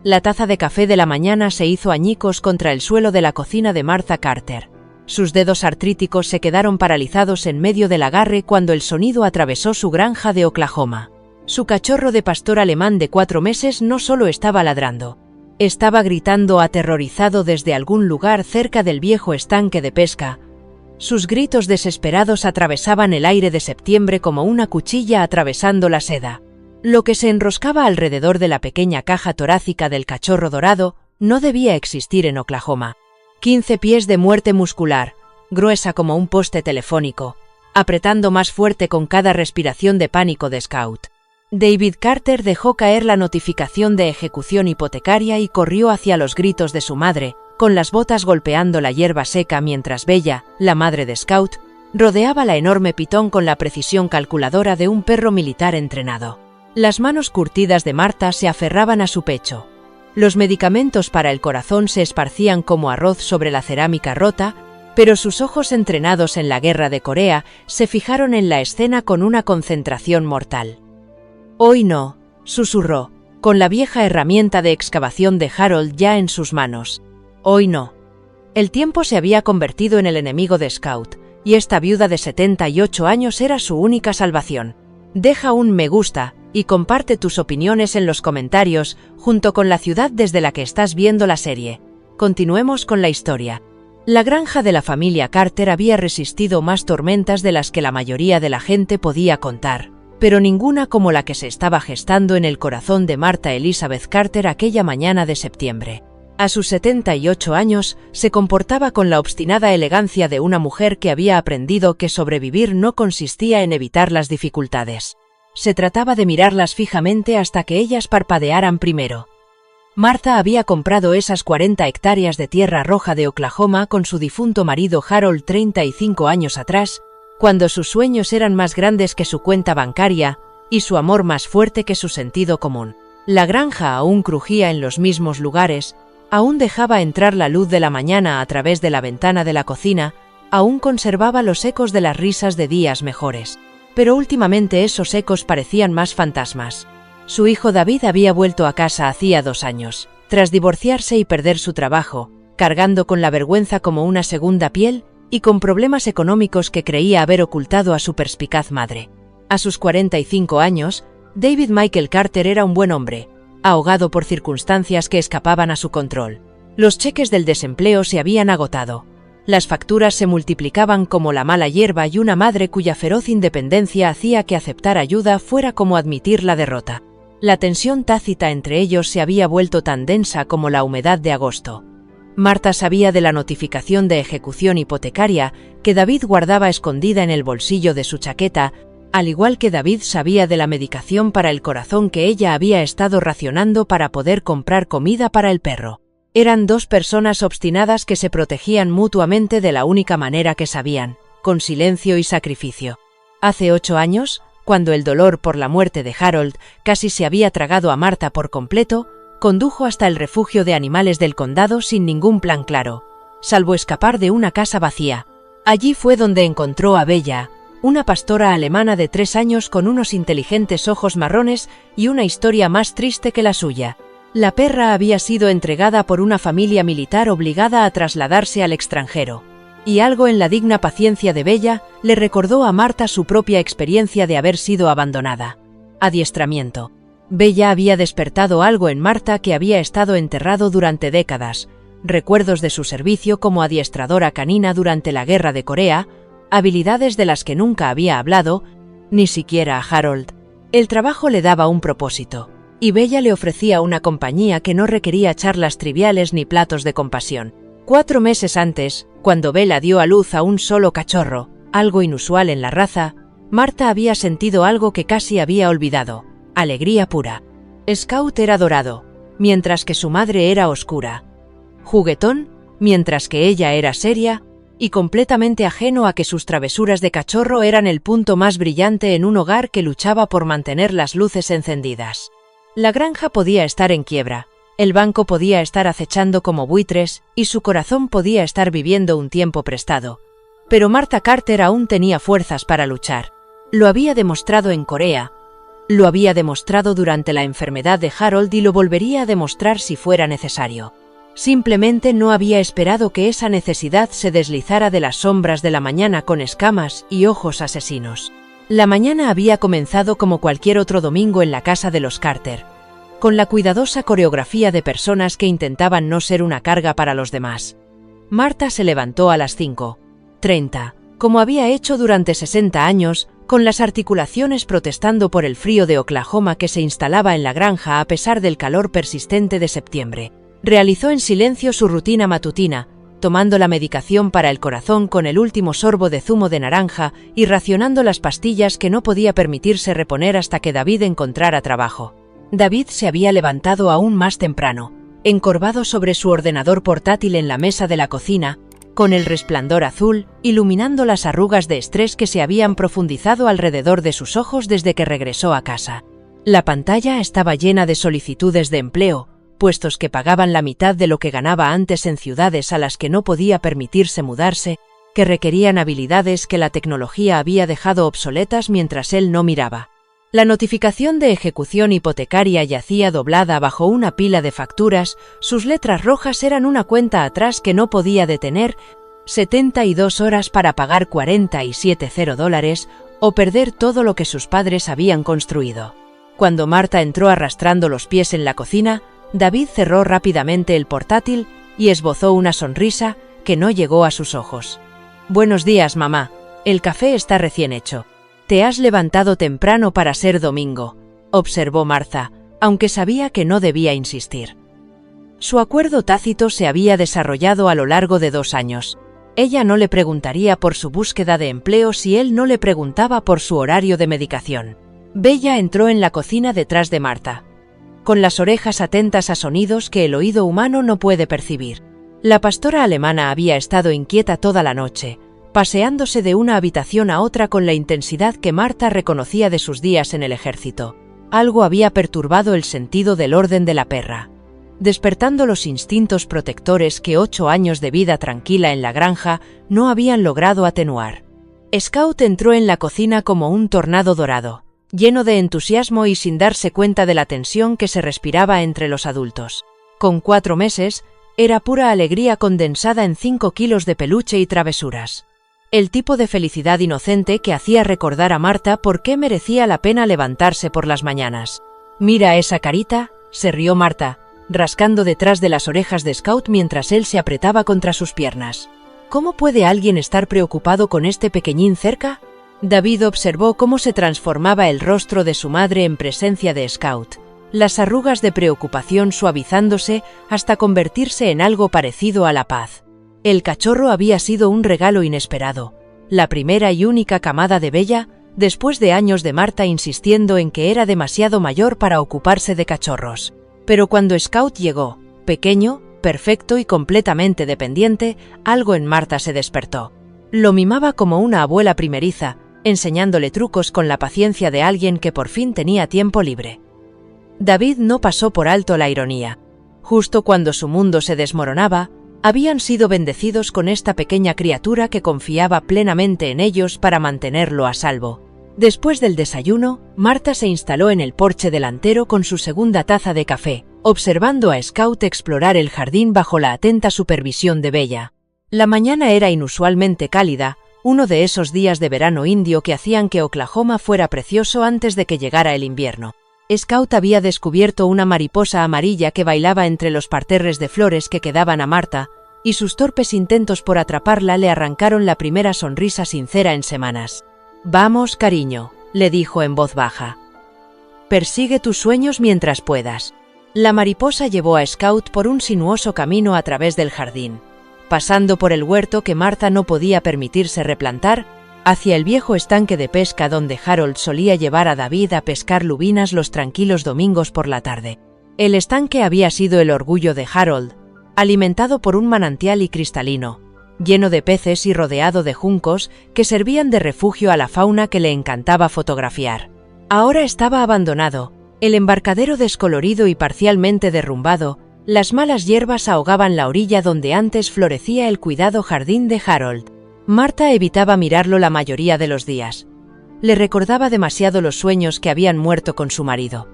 La taza de café de la mañana se hizo añicos contra el suelo de la cocina de Martha Carter. Sus dedos artríticos se quedaron paralizados en medio del agarre cuando el sonido atravesó su granja de Oklahoma. Su cachorro de pastor alemán de 4 meses no solo estaba ladrando. Estaba gritando aterrorizado desde algún lugar cerca del viejo estanque de pesca. Sus gritos desesperados atravesaban el aire de septiembre como una cuchilla atravesando la seda. Lo que se enroscaba alrededor de la pequeña caja torácica del cachorro dorado no debía existir en Oklahoma. 15 pies de muerte muscular, gruesa como un poste telefónico, apretando más fuerte con cada respiración de pánico de Scout. David Carter dejó caer la notificación de ejecución hipotecaria y corrió hacia los gritos de su madre, con las botas golpeando la hierba seca mientras Bella, la madre de Scout, rodeaba la enorme pitón con la precisión calculadora de un perro militar entrenado. Las manos curtidas de Martha se aferraban a su pecho. Los medicamentos para el corazón se esparcían como arroz sobre la cerámica rota, pero sus ojos entrenados en la guerra de Corea se fijaron en la escena con una concentración mortal. «Hoy no», susurró, con la vieja herramienta de excavación de Harold ya en sus manos. «Hoy no». El tiempo se había convertido en el enemigo de Scout, y esta viuda de 78 años era su única salvación. Deja un me gusta y comparte tus opiniones en los comentarios junto con la ciudad desde la que estás viendo la serie. Continuemos con la historia. La granja de la familia Carter había resistido más tormentas de las que la mayoría de la gente podía contar, pero ninguna como la que se estaba gestando en el corazón de Martha Elizabeth Carter aquella mañana de septiembre. A sus 78 años, se comportaba con la obstinada elegancia de una mujer que había aprendido que sobrevivir no consistía en evitar las dificultades. Se trataba de mirarlas fijamente hasta que ellas parpadearan primero. Martha había comprado esas 40 hectáreas de tierra roja de Oklahoma con su difunto marido Harold 35 años atrás, cuando sus sueños eran más grandes que su cuenta bancaria y su amor más fuerte que su sentido común. La granja aún crujía en los mismos lugares, aún dejaba entrar la luz de la mañana a través de la ventana de la cocina, aún conservaba los ecos de las risas de días mejores. Pero últimamente esos ecos parecían más fantasmas. Su hijo David había vuelto a casa hacía 2 años, tras divorciarse y perder su trabajo, cargando con la vergüenza como una segunda piel y con problemas económicos que creía haber ocultado a su perspicaz madre. A sus 45 años, David Michael Carter era un buen hombre, ahogado por circunstancias que escapaban a su control. Los cheques del desempleo se habían agotado. Las facturas se multiplicaban como la mala hierba y una madre cuya feroz independencia hacía que aceptar ayuda fuera como admitir la derrota. La tensión tácita entre ellos se había vuelto tan densa como la humedad de agosto. Martha sabía de la notificación de ejecución hipotecaria que David guardaba escondida en el bolsillo de su chaqueta, al igual que David sabía de la medicación para el corazón que ella había estado racionando para poder comprar comida para el perro. Eran 2 personas obstinadas que se protegían mutuamente de la única manera que sabían, con silencio y sacrificio. Hace 8 años, cuando el dolor por la muerte de Harold casi se había tragado a Martha por completo, condujo hasta el refugio de animales del condado sin ningún plan claro, salvo escapar de una casa vacía. Allí fue donde encontró a Bella, una pastora alemana de 3 años con unos inteligentes ojos marrones y una historia más triste que la suya. La perra había sido entregada por una familia militar obligada a trasladarse al extranjero, y algo en la digna paciencia de Bella le recordó a Martha su propia experiencia de haber sido abandonada. Adiestramiento. Bella había despertado algo en Martha que había estado enterrado durante décadas, recuerdos de su servicio como adiestradora canina durante la Guerra de Corea, habilidades de las que nunca había hablado, ni siquiera a Harold. El trabajo le daba un propósito, y Bella le ofrecía una compañía que no requería charlas triviales ni platos de compasión. 4 meses antes, cuando Bella dio a luz a un solo cachorro, algo inusual en la raza, Martha había sentido algo que casi había olvidado: alegría pura. Scout era dorado, mientras que su madre era oscura. Juguetón, mientras que ella era seria, y completamente ajeno a que sus travesuras de cachorro eran el punto más brillante en un hogar que luchaba por mantener las luces encendidas. La granja podía estar en quiebra, el banco podía estar acechando como buitres y su corazón podía estar viviendo un tiempo prestado. Pero Martha Carter aún tenía fuerzas para luchar. Lo había demostrado en Corea, Lo había demostrado durante la enfermedad de Harold y lo volvería a demostrar si fuera necesario. Simplemente no había esperado que esa necesidad se deslizara de las sombras de la mañana con escamas y ojos asesinos. La mañana había comenzado como cualquier otro domingo en la casa de los Carter, con la cuidadosa coreografía de personas que intentaban no ser una carga para los demás. Martha se levantó a las 5:30, como había hecho durante 60 años, con las articulaciones protestando por el frío de Oklahoma que se instalaba en la granja a pesar del calor persistente de septiembre. Realizó en silencio su rutina matutina, tomando la medicación para el corazón con el último sorbo de zumo de naranja y racionando las pastillas que no podía permitirse reponer hasta que David encontrara trabajo. David se había levantado aún más temprano, encorvado sobre su ordenador portátil en la mesa de la cocina, con el resplandor azul iluminando las arrugas de estrés que se habían profundizado alrededor de sus ojos desde que regresó a casa. La pantalla estaba llena de solicitudes de empleo, puestos que pagaban la mitad de lo que ganaba antes en ciudades a las que no podía permitirse mudarse, que requerían habilidades que la tecnología había dejado obsoletas mientras él no miraba. La notificación de ejecución hipotecaria yacía doblada bajo una pila de facturas, sus letras rojas eran una cuenta atrás que no podía detener, 72 horas para pagar $47,000 o perder todo lo que sus padres habían construido. Cuando Martha entró arrastrando los pies en la cocina, David cerró rápidamente el portátil y esbozó una sonrisa que no llegó a sus ojos. «Buenos días, mamá. El café está recién hecho. Te has levantado temprano para ser domingo», observó Martha, aunque sabía que no debía insistir. Su acuerdo tácito se había desarrollado a lo largo de 2 años. Ella no le preguntaría por su búsqueda de empleo si él no le preguntaba por su horario de medicación. Bella entró en la cocina detrás de Martha, con las orejas atentas a sonidos que el oído humano no puede percibir. La pastora alemana había estado inquieta toda la noche, paseándose de una habitación a otra con la intensidad que Martha reconocía de sus días en el ejército. Algo había perturbado el sentido del orden de la perra, despertando los instintos protectores que 8 años de vida tranquila en la granja no habían logrado atenuar. Scout entró en la cocina como un tornado dorado, lleno de entusiasmo y sin darse cuenta de la tensión que se respiraba entre los adultos. Con 4 meses, era pura alegría condensada en 5 kilos de peluche y travesuras. El tipo de felicidad inocente que hacía recordar a Martha por qué merecía la pena levantarse por las mañanas. «Mira esa carita», se rió Martha, rascando detrás de las orejas de Scout mientras él se apretaba contra sus piernas. «¿Cómo puede alguien estar preocupado con este pequeñín cerca?». David observó cómo se transformaba el rostro de su madre en presencia de Scout, las arrugas de preocupación suavizándose hasta convertirse en algo parecido a la paz. El cachorro había sido un regalo inesperado, la primera y única camada de Bella, después de años de Martha insistiendo en que era demasiado mayor para ocuparse de cachorros. Pero cuando Scout llegó, pequeño, perfecto y completamente dependiente, algo en Martha se despertó. Lo mimaba como una abuela primeriza, enseñándole trucos con la paciencia de alguien que por fin tenía tiempo libre. David no pasó por alto la ironía. Justo cuando su mundo se desmoronaba, habían sido bendecidos con esta pequeña criatura que confiaba plenamente en ellos para mantenerlo a salvo. Después del desayuno, Martha se instaló en el porche delantero con su segunda taza de café, observando a Scout explorar el jardín bajo la atenta supervisión de Bella. La mañana era inusualmente cálida, uno de esos días de verano indio que hacían que Oklahoma fuera precioso antes de que llegara el invierno. Scout había descubierto una mariposa amarilla que bailaba entre los parterres de flores que quedaban a Martha, y sus torpes intentos por atraparla le arrancaron la primera sonrisa sincera en semanas. «Vamos, cariño», le dijo en voz baja. «Persigue tus sueños mientras puedas». La mariposa llevó a Scout por un sinuoso camino a través del jardín, pasando por el huerto que Martha no podía permitirse replantar, hacia el viejo estanque de pesca donde Harold solía llevar a David a pescar lubinas los tranquilos domingos por la tarde. El estanque había sido el orgullo de Harold, alimentado por un manantial y cristalino, lleno de peces y rodeado de juncos que servían de refugio a la fauna que le encantaba fotografiar. Ahora estaba abandonado, el embarcadero descolorido y parcialmente derrumbado, las malas hierbas ahogaban la orilla donde antes florecía el cuidado jardín de Harold. Martha evitaba mirarlo la mayoría de los días. Le recordaba demasiado los sueños que habían muerto con su marido.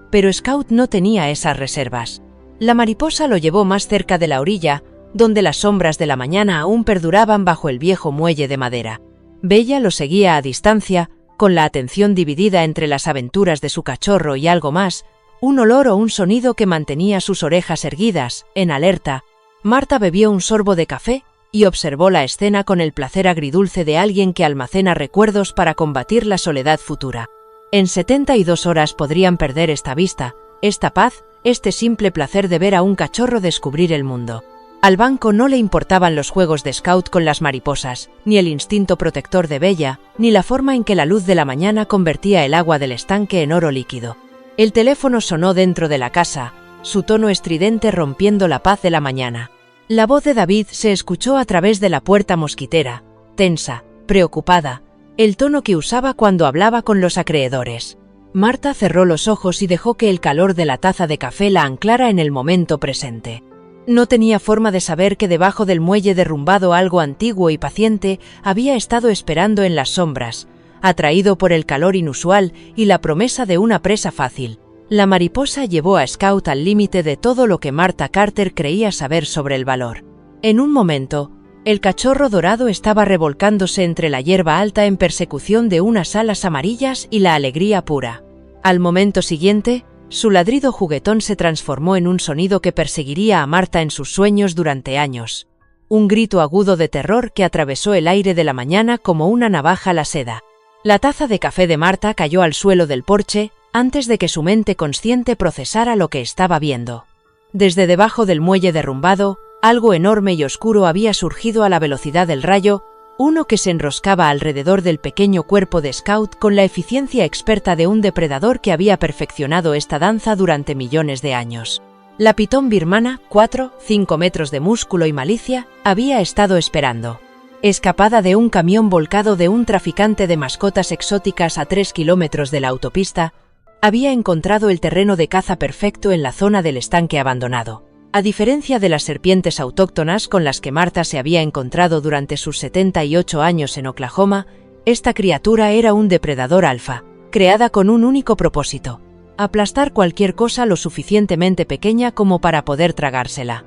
Pero Scout no tenía esas reservas. La mariposa lo llevó más cerca de la orilla, donde las sombras de la mañana aún perduraban bajo el viejo muelle de madera. Bella lo seguía a distancia, con la atención dividida entre las aventuras de su cachorro y algo más, un olor o un sonido que mantenía sus orejas erguidas, en alerta. Marta bebió un sorbo de café y observó la escena con el placer agridulce de alguien que almacena recuerdos para combatir la soledad futura. En 72 horas podrían perder esta vista, esta paz, este simple placer de ver a un cachorro descubrir el mundo. Al banco no le importaban los juegos de Scout con las mariposas, ni el instinto protector de Bella, ni la forma en que la luz de la mañana convertía el agua del estanque en oro líquido. El teléfono sonó dentro de la casa, su tono estridente rompiendo la paz de la mañana. La voz de David se escuchó a través de la puerta mosquitera, tensa, preocupada, el tono que usaba cuando hablaba con los acreedores. Marta cerró los ojos y dejó que el calor de la taza de café la anclara en el momento presente. No tenía forma de saber que debajo del muelle derrumbado algo antiguo y paciente había estado esperando en las sombras, atraído por el calor inusual y la promesa de una presa fácil. La mariposa llevó a Scout al límite de todo lo que Marta Carter creía saber sobre el valor. En un momento, el cachorro dorado estaba revolcándose entre la hierba alta en persecución de unas alas amarillas y la alegría pura. Al momento siguiente, su ladrido juguetón se transformó en un sonido que perseguiría a Marta en sus sueños durante años. Un grito agudo de terror que atravesó el aire de la mañana como una navaja la seda. La taza de café de Marta cayó al suelo del porche, antes de que su mente consciente procesara lo que estaba viendo. Desde debajo del muelle derrumbado, algo enorme y oscuro había surgido a la velocidad del rayo, uno que se enroscaba alrededor del pequeño cuerpo de Scout con la eficiencia experta de un depredador que había perfeccionado esta danza durante millones de años. La pitón birmana, 4-5 metros de músculo y malicia, había estado esperando. Escapada de un camión volcado de un traficante de mascotas exóticas a 3 kilómetros de la autopista, había encontrado el terreno de caza perfecto en la zona del estanque abandonado. A diferencia de las serpientes autóctonas con las que Marta se había encontrado durante sus 78 años en Oklahoma, esta criatura era un depredador alfa, creada con un único propósito: aplastar cualquier cosa lo suficientemente pequeña como para poder tragársela.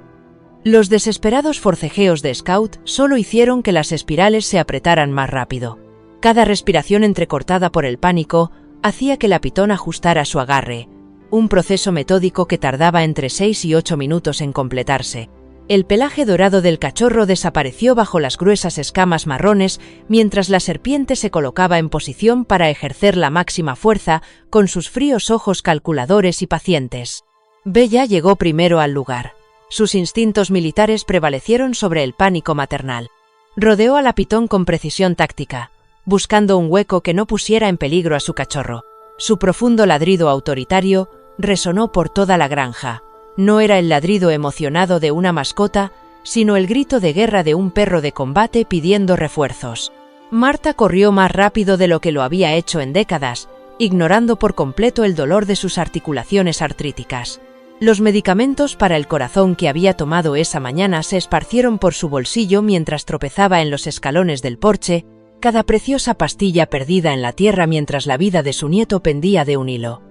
Los desesperados forcejeos de Scout solo hicieron que las espirales se apretaran más rápido. Cada respiración entrecortada por el pánico hacía que la pitón ajustara su agarre, un proceso metódico que tardaba entre 6 y 8 minutos en completarse. El pelaje dorado del cachorro desapareció bajo las gruesas escamas marrones mientras la serpiente se colocaba en posición para ejercer la máxima fuerza con sus fríos ojos calculadores y pacientes. Bella llegó primero al lugar. Sus instintos militares prevalecieron sobre el pánico maternal. Rodeó a la pitón con precisión táctica, buscando un hueco que no pusiera en peligro a su cachorro. Su profundo ladrido autoritario resonó por toda la granja. No era el ladrido emocionado de una mascota, sino el grito de guerra de un perro de combate pidiendo refuerzos. Marta corrió más rápido de lo que lo había hecho en décadas, ignorando por completo el dolor de sus articulaciones artríticas. Los medicamentos para el corazón que había tomado esa mañana se esparcieron por su bolsillo mientras tropezaba en los escalones del porche, cada preciosa pastilla perdida en la tierra mientras la vida de su nieto pendía de un hilo.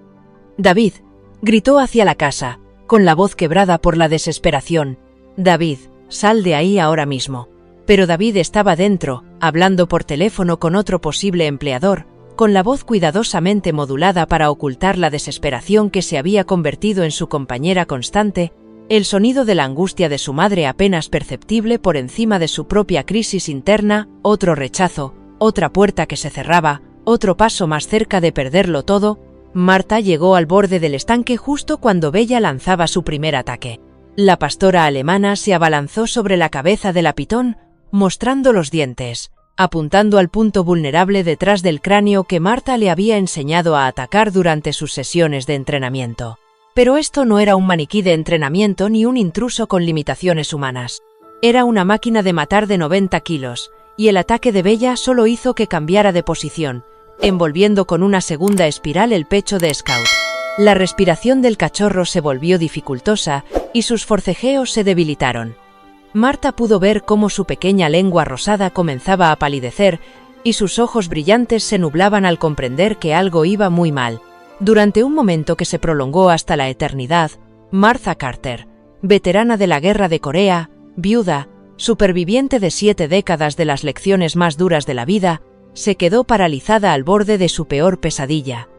«David», gritó hacia la casa, con la voz quebrada por la desesperación. «David, sal de ahí ahora mismo». Pero David estaba dentro, hablando por teléfono con otro posible empleador, con la voz cuidadosamente modulada para ocultar la desesperación que se había convertido en su compañera constante, el sonido de la angustia de su madre apenas perceptible por encima de su propia crisis interna, otro rechazo, otra puerta que se cerraba, otro paso más cerca de perderlo todo. Marta llegó al borde del estanque justo cuando Bella lanzaba su primer ataque. La pastora alemana se abalanzó sobre la cabeza de la pitón, mostrando los dientes, apuntando al punto vulnerable detrás del cráneo que Marta le había enseñado a atacar durante sus sesiones de entrenamiento. Pero esto no era un maniquí de entrenamiento ni un intruso con limitaciones humanas. Era una máquina de matar de 90 kilos, y el ataque de Bella solo hizo que cambiara de posición, envolviendo con una segunda espiral el pecho de Scout. La respiración del cachorro se volvió dificultosa y sus forcejeos se debilitaron. Marta pudo ver cómo su pequeña lengua rosada comenzaba a palidecer y sus ojos brillantes se nublaban al comprender que algo iba muy mal. Durante un momento que se prolongó hasta la eternidad, Martha Carter, veterana de la Guerra de Corea, viuda, superviviente de 7 décadas de las lecciones más duras de la vida, se quedó paralizada al borde de su peor pesadilla.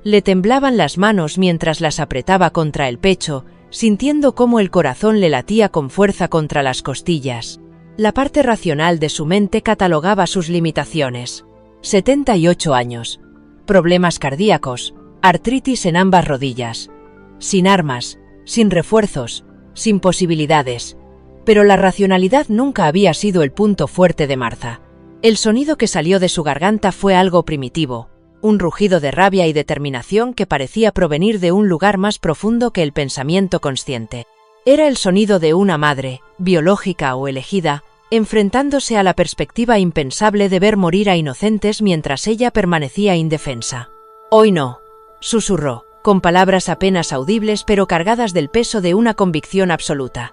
Le temblaban las manos mientras las apretaba contra el pecho, sintiendo cómo el corazón le latía con fuerza contra las costillas. La parte racional de su mente catalogaba sus limitaciones. 78 años. Problemas cardíacos, artritis en ambas rodillas. Sin armas, sin refuerzos, sin posibilidades. Pero la racionalidad nunca había sido el punto fuerte de Martha. El sonido que salió de su garganta fue algo primitivo, un rugido de rabia y determinación que parecía provenir de un lugar más profundo que el pensamiento consciente. Era el sonido de una madre, biológica o elegida, enfrentándose a la perspectiva impensable de ver morir a inocentes mientras ella permanecía indefensa. «Hoy no», susurró, con palabras apenas audibles pero cargadas del peso de una convicción absoluta.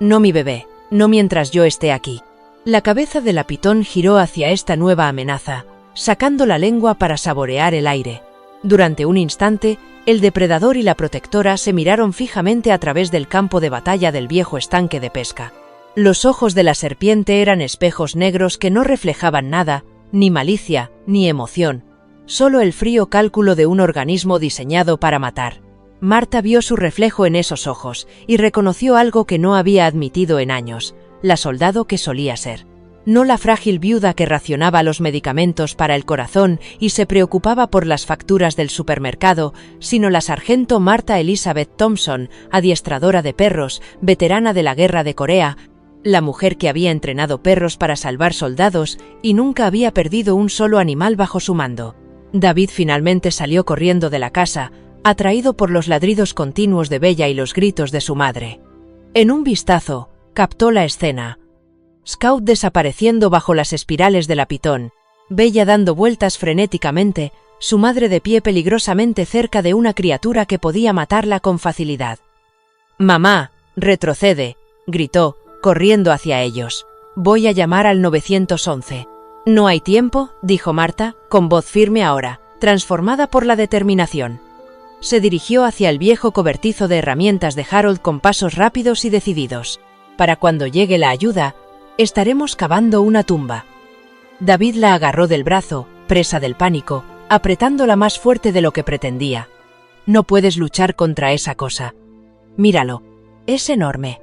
«No, mi bebé, no mientras yo esté aquí». La cabeza de la pitón giró hacia esta nueva amenaza, sacando la lengua para saborear el aire. Durante un instante, el depredador y la protectora se miraron fijamente a través del campo de batalla del viejo estanque de pesca. Los ojos de la serpiente eran espejos negros que no reflejaban nada, ni malicia, ni emoción, solo el frío cálculo de un organismo diseñado para matar. Martha vio su reflejo en esos ojos y reconoció algo que no había admitido en años: la soldado que solía ser. No la frágil viuda que racionaba los medicamentos para el corazón y se preocupaba por las facturas del supermercado, sino la sargento Martha Elizabeth Thompson, adiestradora de perros, veterana de la Guerra de Corea, la mujer que había entrenado perros para salvar soldados y nunca había perdido un solo animal bajo su mando. David finalmente salió corriendo de la casa, atraído por los ladridos continuos de Bella y los gritos de su madre. En un vistazo, captó la escena. Scout desapareciendo bajo las espirales de la pitón, Bella dando vueltas frenéticamente, su madre de pie peligrosamente cerca de una criatura que podía matarla con facilidad. «Mamá, retrocede», gritó, corriendo hacia ellos. «Voy a llamar al 911». «No hay tiempo», dijo Martha, con voz firme ahora, transformada por la determinación. Se dirigió hacia el viejo cobertizo de herramientas de Harold con pasos rápidos y decididos. «Para cuando llegue la ayuda, estaremos cavando una tumba». David la agarró del brazo, presa del pánico, apretándola más fuerte de lo que pretendía. «No puedes luchar contra esa cosa. Míralo. Es enorme».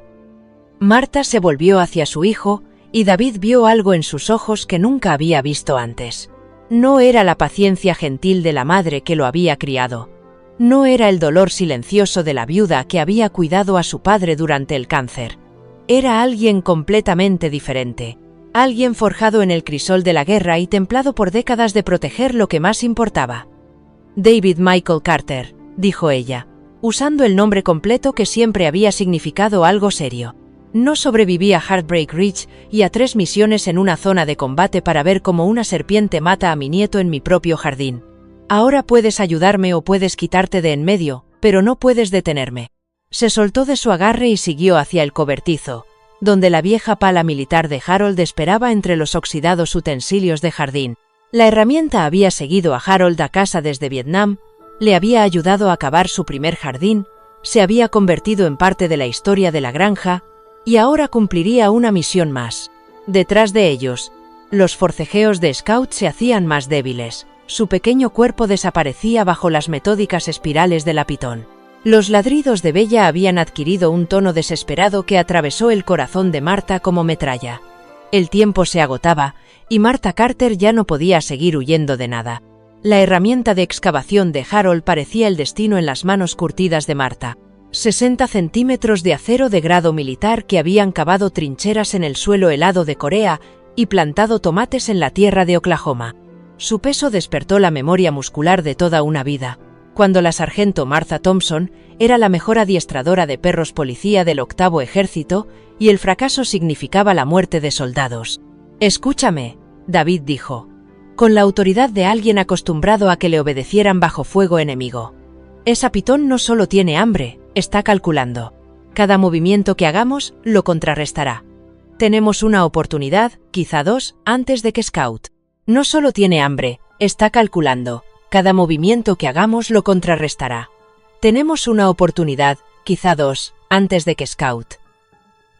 Martha se volvió hacia su hijo, y David vio algo en sus ojos que nunca había visto antes. No era la paciencia gentil de la madre que lo había criado. No era el dolor silencioso de la viuda que había cuidado a su padre durante el cáncer. Era alguien completamente diferente. Alguien forjado en el crisol de la guerra y templado por décadas de proteger lo que más importaba. «David Michael Carter», dijo ella, usando el nombre completo que siempre había significado algo serio. «No sobreviví a Heartbreak Ridge y a 3 misiones en una zona de combate para ver cómo una serpiente mata a mi nieto en mi propio jardín. Ahora puedes ayudarme o puedes quitarte de en medio, pero no puedes detenerme». Se soltó de su agarre y siguió hacia el cobertizo, donde la vieja pala militar de Harold esperaba entre los oxidados utensilios de jardín. La herramienta había seguido a Harold a casa desde Vietnam, le había ayudado a cavar su primer jardín, se había convertido en parte de la historia de la granja, y ahora cumpliría una misión más. Detrás de ellos, los forcejeos de Scout se hacían más débiles, su pequeño cuerpo desaparecía bajo las metódicas espirales de la pitón. Los ladridos de Bella habían adquirido un tono desesperado que atravesó el corazón de Martha como metralla. El tiempo se agotaba, y Martha Carter ya no podía seguir huyendo de nada. La herramienta de excavación de Harold parecía el destino en las manos curtidas de Martha. 60 centímetros de acero de grado militar que habían cavado trincheras en el suelo helado de Corea y plantado tomates en la tierra de Oklahoma. Su peso despertó la memoria muscular de toda una vida, cuando la sargento Martha Thompson era la mejor adiestradora de perros policía del 8º Ejército y el fracaso significaba la muerte de soldados. «Escúchame», David dijo, con la autoridad de alguien acostumbrado a que le obedecieran bajo fuego enemigo. «Esa pitón no solo tiene hambre, está calculando. Cada movimiento que hagamos lo contrarrestará. Tenemos una oportunidad, quizá 2, antes de que Scout». No solo tiene hambre, está calculando. Cada movimiento que hagamos lo contrarrestará. Tenemos una oportunidad, quizá dos, antes de que Scout.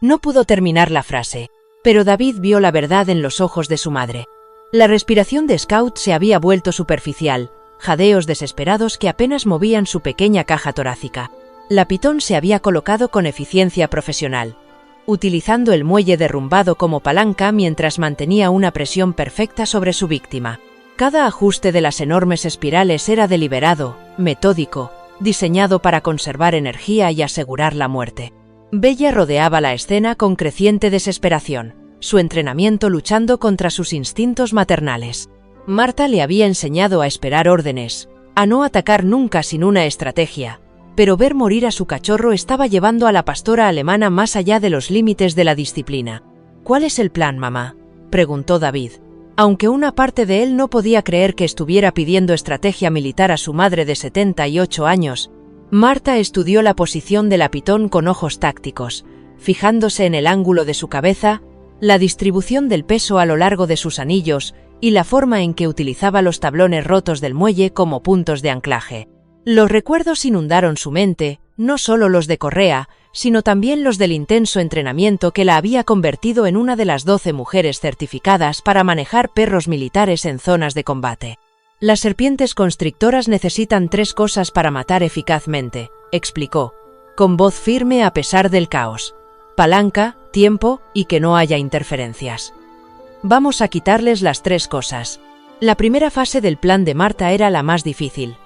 No pudo terminar la frase, pero David vio la verdad en los ojos de su madre. La respiración de Scout se había vuelto superficial, jadeos desesperados que apenas movían su pequeña caja torácica. La pitón se había colocado con eficiencia profesional, utilizando el muelle derrumbado como palanca mientras mantenía una presión perfecta sobre su víctima. Cada ajuste de las enormes espirales era deliberado, metódico, diseñado para conservar energía y asegurar la muerte. Bella rodeaba la escena con creciente desesperación, su entrenamiento luchando contra sus instintos maternales. Marta le había enseñado a esperar órdenes, a no atacar nunca sin una estrategia, pero ver morir a su cachorro estaba llevando a la pastora alemana más allá de los límites de la disciplina. ¿Cuál es el plan, mamá?, preguntó David. Aunque una parte de él no podía creer que estuviera pidiendo estrategia militar a su madre de 78 años, Marta estudió la posición de la pitón con ojos tácticos, fijándose en el ángulo de su cabeza, la distribución del peso a lo largo de sus anillos y la forma en que utilizaba los tablones rotos del muelle como puntos de anclaje. Los recuerdos inundaron su mente, no solo los de Correa, sino también los del intenso entrenamiento que la había convertido en una de las 12 mujeres certificadas para manejar perros militares en zonas de combate. Las serpientes constrictoras necesitan 3 cosas para matar eficazmente, explicó, con voz firme a pesar del caos: palanca, tiempo y que no haya interferencias. Vamos a quitarles las 3 cosas. La primera fase del plan de Marta era la más difícil.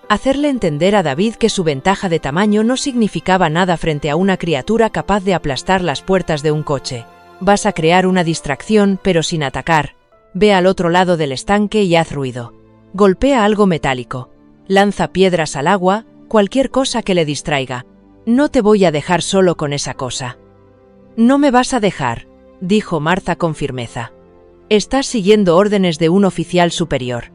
Hacerle entender a David que su ventaja de tamaño no significaba nada frente a una criatura capaz de aplastar las puertas de un coche. Vas a crear una distracción, pero sin atacar. Ve al otro lado del estanque y haz ruido. Golpea algo metálico. Lanza piedras al agua, cualquier cosa que le distraiga. No te voy a dejar solo con esa cosa. No me vas a dejar, dijo Marta con firmeza. Estás siguiendo órdenes de un oficial superior.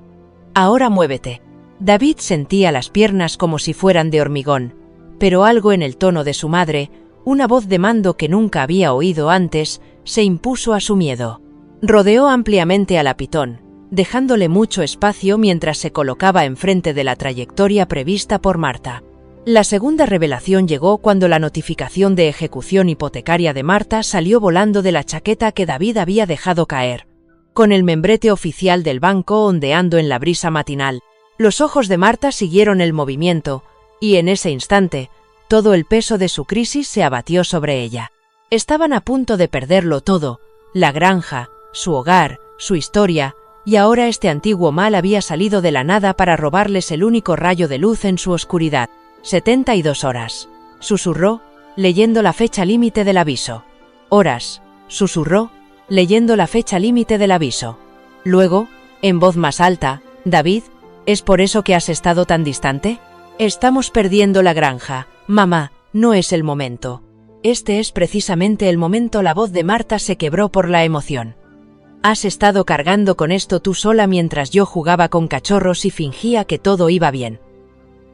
Ahora muévete. David sentía las piernas como si fueran de hormigón, pero algo en el tono de su madre, una voz de mando que nunca había oído antes, se impuso a su miedo. Rodeó ampliamente a la pitón, dejándole mucho espacio mientras se colocaba enfrente de la trayectoria prevista por Marta. La segunda revelación llegó cuando la notificación de ejecución hipotecaria de Marta salió volando de la chaqueta que David había dejado caer, con el membrete oficial del banco ondeando en la brisa matinal. Los ojos de Marta siguieron el movimiento, y en ese instante, todo el peso de su crisis se abatió sobre ella. Estaban a punto de perderlo todo: la granja, su hogar, su historia, y ahora este antiguo mal había salido de la nada para robarles el único rayo de luz en su oscuridad. 72 horas, susurró, leyendo la fecha límite del aviso. Horas, susurró, leyendo la fecha límite del aviso. Luego, en voz más alta: David, ¿es por eso que has estado tan distante? Estamos perdiendo la granja, mamá, no es el momento. Este es precisamente el momento. La voz de Marta se quebró por la emoción. Has estado cargando con esto tú sola mientras yo jugaba con cachorros y fingía que todo iba bien.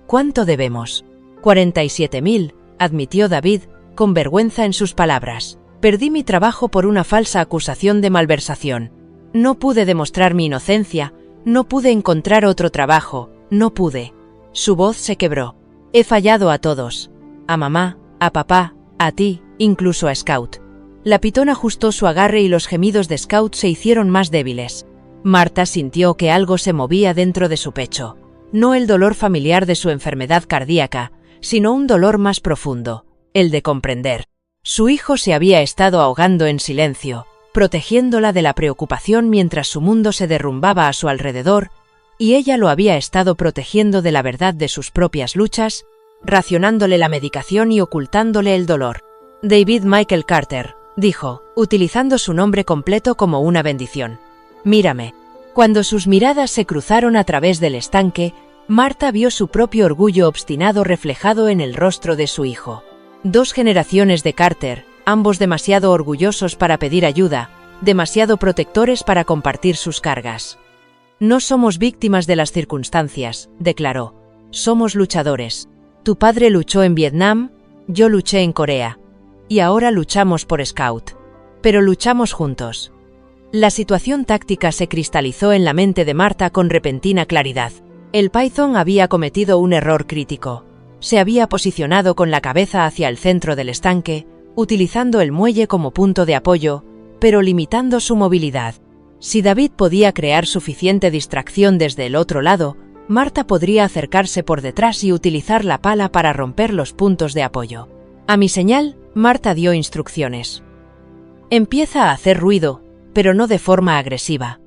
¿Cuánto debemos? 47.000, admitió David, con vergüenza en sus palabras. Perdí mi trabajo por una falsa acusación de malversación. No pude demostrar mi inocencia. No pude encontrar otro trabajo, no pude. Su voz se quebró. He fallado a todos. A mamá, a papá, a ti, incluso a Scout. La pitón ajustó su agarre y los gemidos de Scout se hicieron más débiles. Marta sintió que algo se movía dentro de su pecho. No el dolor familiar de su enfermedad cardíaca, sino un dolor más profundo, el de comprender. Su hijo se había estado ahogando en silencio, protegiéndola de la preocupación mientras su mundo se derrumbaba a su alrededor, y ella lo había estado protegiendo de la verdad de sus propias luchas, racionándole la medicación y ocultándole el dolor. David Michael Carter, dijo, utilizando su nombre completo como una bendición. Mírame. Cuando sus miradas se cruzaron a través del estanque, Marta vio su propio orgullo obstinado reflejado en el rostro de su hijo. 2 generaciones de Carter, ambos demasiado orgullosos para pedir ayuda, demasiado protectores para compartir sus cargas. No somos víctimas de las circunstancias, declaró. Somos luchadores. Tu padre luchó en Vietnam, yo luché en Corea. Y ahora luchamos por Scout. Pero luchamos juntos. La situación táctica se cristalizó en la mente de Marta con repentina claridad. El Python había cometido un error crítico. Se había posicionado con la cabeza hacia el centro del estanque, utilizando el muelle como punto de apoyo, pero limitando su movilidad. Si David podía crear suficiente distracción desde el otro lado, Marta podría acercarse por detrás y utilizar la pala para romper los puntos de apoyo. A mi señal, Marta dio instrucciones. Empieza a hacer ruido, pero no de forma agresiva.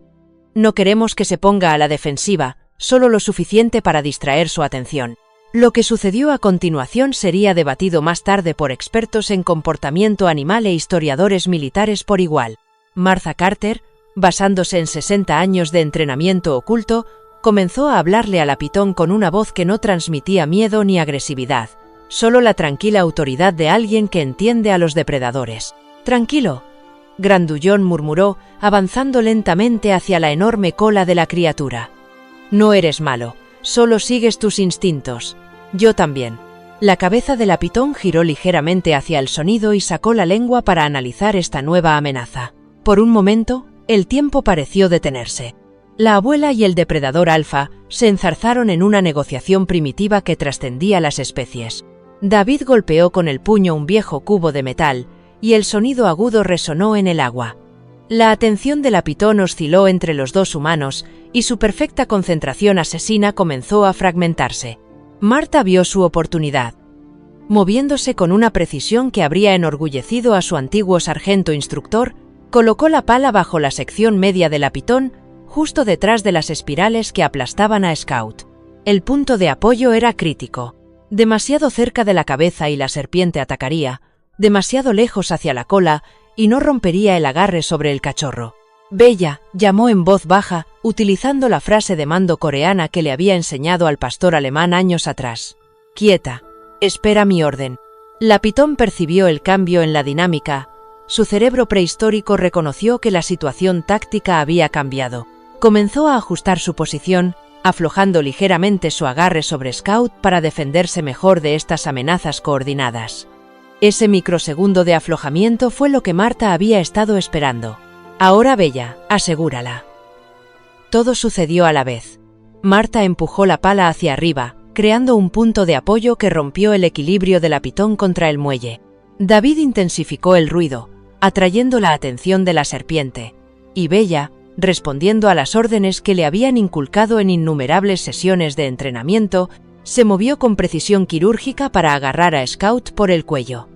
No queremos que se ponga a la defensiva, solo lo suficiente para distraer su atención. Lo que sucedió a continuación sería debatido más tarde por expertos en comportamiento animal e historiadores militares por igual. Martha Carter, basándose en 60 años de entrenamiento oculto, comenzó a hablarle a la pitón con una voz que no transmitía miedo ni agresividad, solo la tranquila autoridad de alguien que entiende a los depredadores. «Tranquilo», Grandullón murmuró, avanzando lentamente hacia la enorme cola de la criatura. «No eres malo, solo sigues tus instintos. Yo también». La cabeza de la pitón giró ligeramente hacia el sonido y sacó la lengua para analizar esta nueva amenaza. Por un momento, el tiempo pareció detenerse. La abuela y el depredador alfa se enzarzaron en una negociación primitiva que trascendía las especies. David golpeó con el puño un viejo cubo de metal, y el sonido agudo resonó en el agua. La atención de la pitón osciló entre los dos humanos, y su perfecta concentración asesina comenzó a fragmentarse. Marta vio su oportunidad. Moviéndose con una precisión que habría enorgullecido a su antiguo sargento instructor, colocó la pala bajo la sección media de la pitón, justo detrás de las espirales que aplastaban a Scout. El punto de apoyo era crítico. Demasiado cerca de la cabeza y la serpiente atacaría, demasiado lejos hacia la cola y no rompería el agarre sobre el cachorro. «Bella», llamó en voz baja, utilizando la frase de mando coreana que le había enseñado al pastor alemán años atrás. «Quieta. Espera mi orden». La pitón percibió el cambio en la dinámica. Su cerebro prehistórico reconoció que la situación táctica había cambiado. Comenzó a ajustar su posición, aflojando ligeramente su agarre sobre Scout para defenderse mejor de estas amenazas coordinadas. Ese microsegundo de aflojamiento fue lo que Marta había estado esperando. «Ahora, Bella, asegúrala». Todo sucedió a la vez. Marta empujó la pala hacia arriba, creando un punto de apoyo que rompió el equilibrio de la pitón contra el muelle. David intensificó el ruido, atrayendo la atención de la serpiente, y Bella, respondiendo a las órdenes que le habían inculcado en innumerables sesiones de entrenamiento, se movió con precisión quirúrgica para agarrar a Scout por el cuello.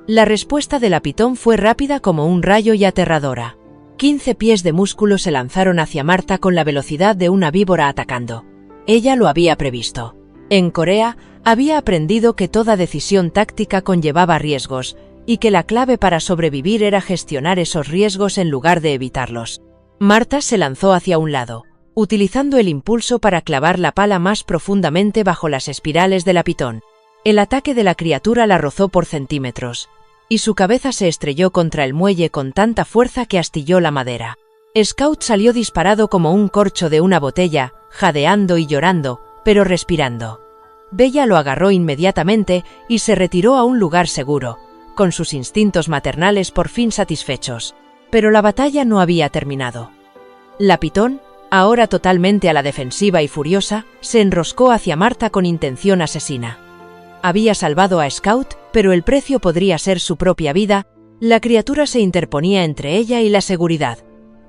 La respuesta de la pitón fue rápida como un rayo y aterradora. 15 pies de músculo se lanzaron hacia Marta con la velocidad de una víbora atacando. Ella lo había previsto. En Corea, había aprendido que toda decisión táctica conllevaba riesgos, y que la clave para sobrevivir era gestionar esos riesgos en lugar de evitarlos. Marta se lanzó hacia un lado, utilizando el impulso para clavar la pala más profundamente bajo las espirales de la pitón. El ataque de la criatura la rozó por centímetros, y su cabeza se estrelló contra el muelle con tanta fuerza que astilló la madera. Scout salió disparado como un corcho de una botella, jadeando y llorando, pero respirando. Bella lo agarró inmediatamente y se retiró a un lugar seguro, con sus instintos maternales por fin satisfechos. Pero la batalla no había terminado. La pitón, ahora totalmente a la defensiva y furiosa, se enroscó hacia Marta con intención asesina. Había salvado a Scout, pero el precio podría ser su propia vida. La criatura se interponía entre ella y la seguridad,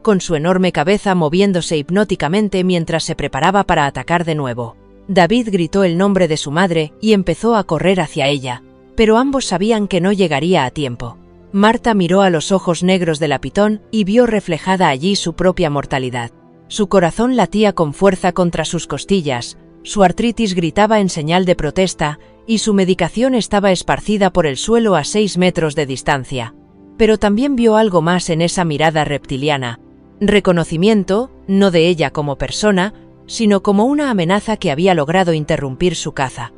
con su enorme cabeza moviéndose hipnóticamente mientras se preparaba para atacar de nuevo. David gritó el nombre de su madre y empezó a correr hacia ella, pero ambos sabían que no llegaría a tiempo. Marta miró a los ojos negros de la pitón y vio reflejada allí su propia mortalidad. Su corazón latía con fuerza contra sus costillas, su artritis gritaba en señal de protesta y su medicación estaba esparcida por el suelo a 6 metros de distancia. Pero también vio algo más en esa mirada reptiliana. Reconocimiento, no de ella como persona, sino como una amenaza que había logrado interrumpir su caza.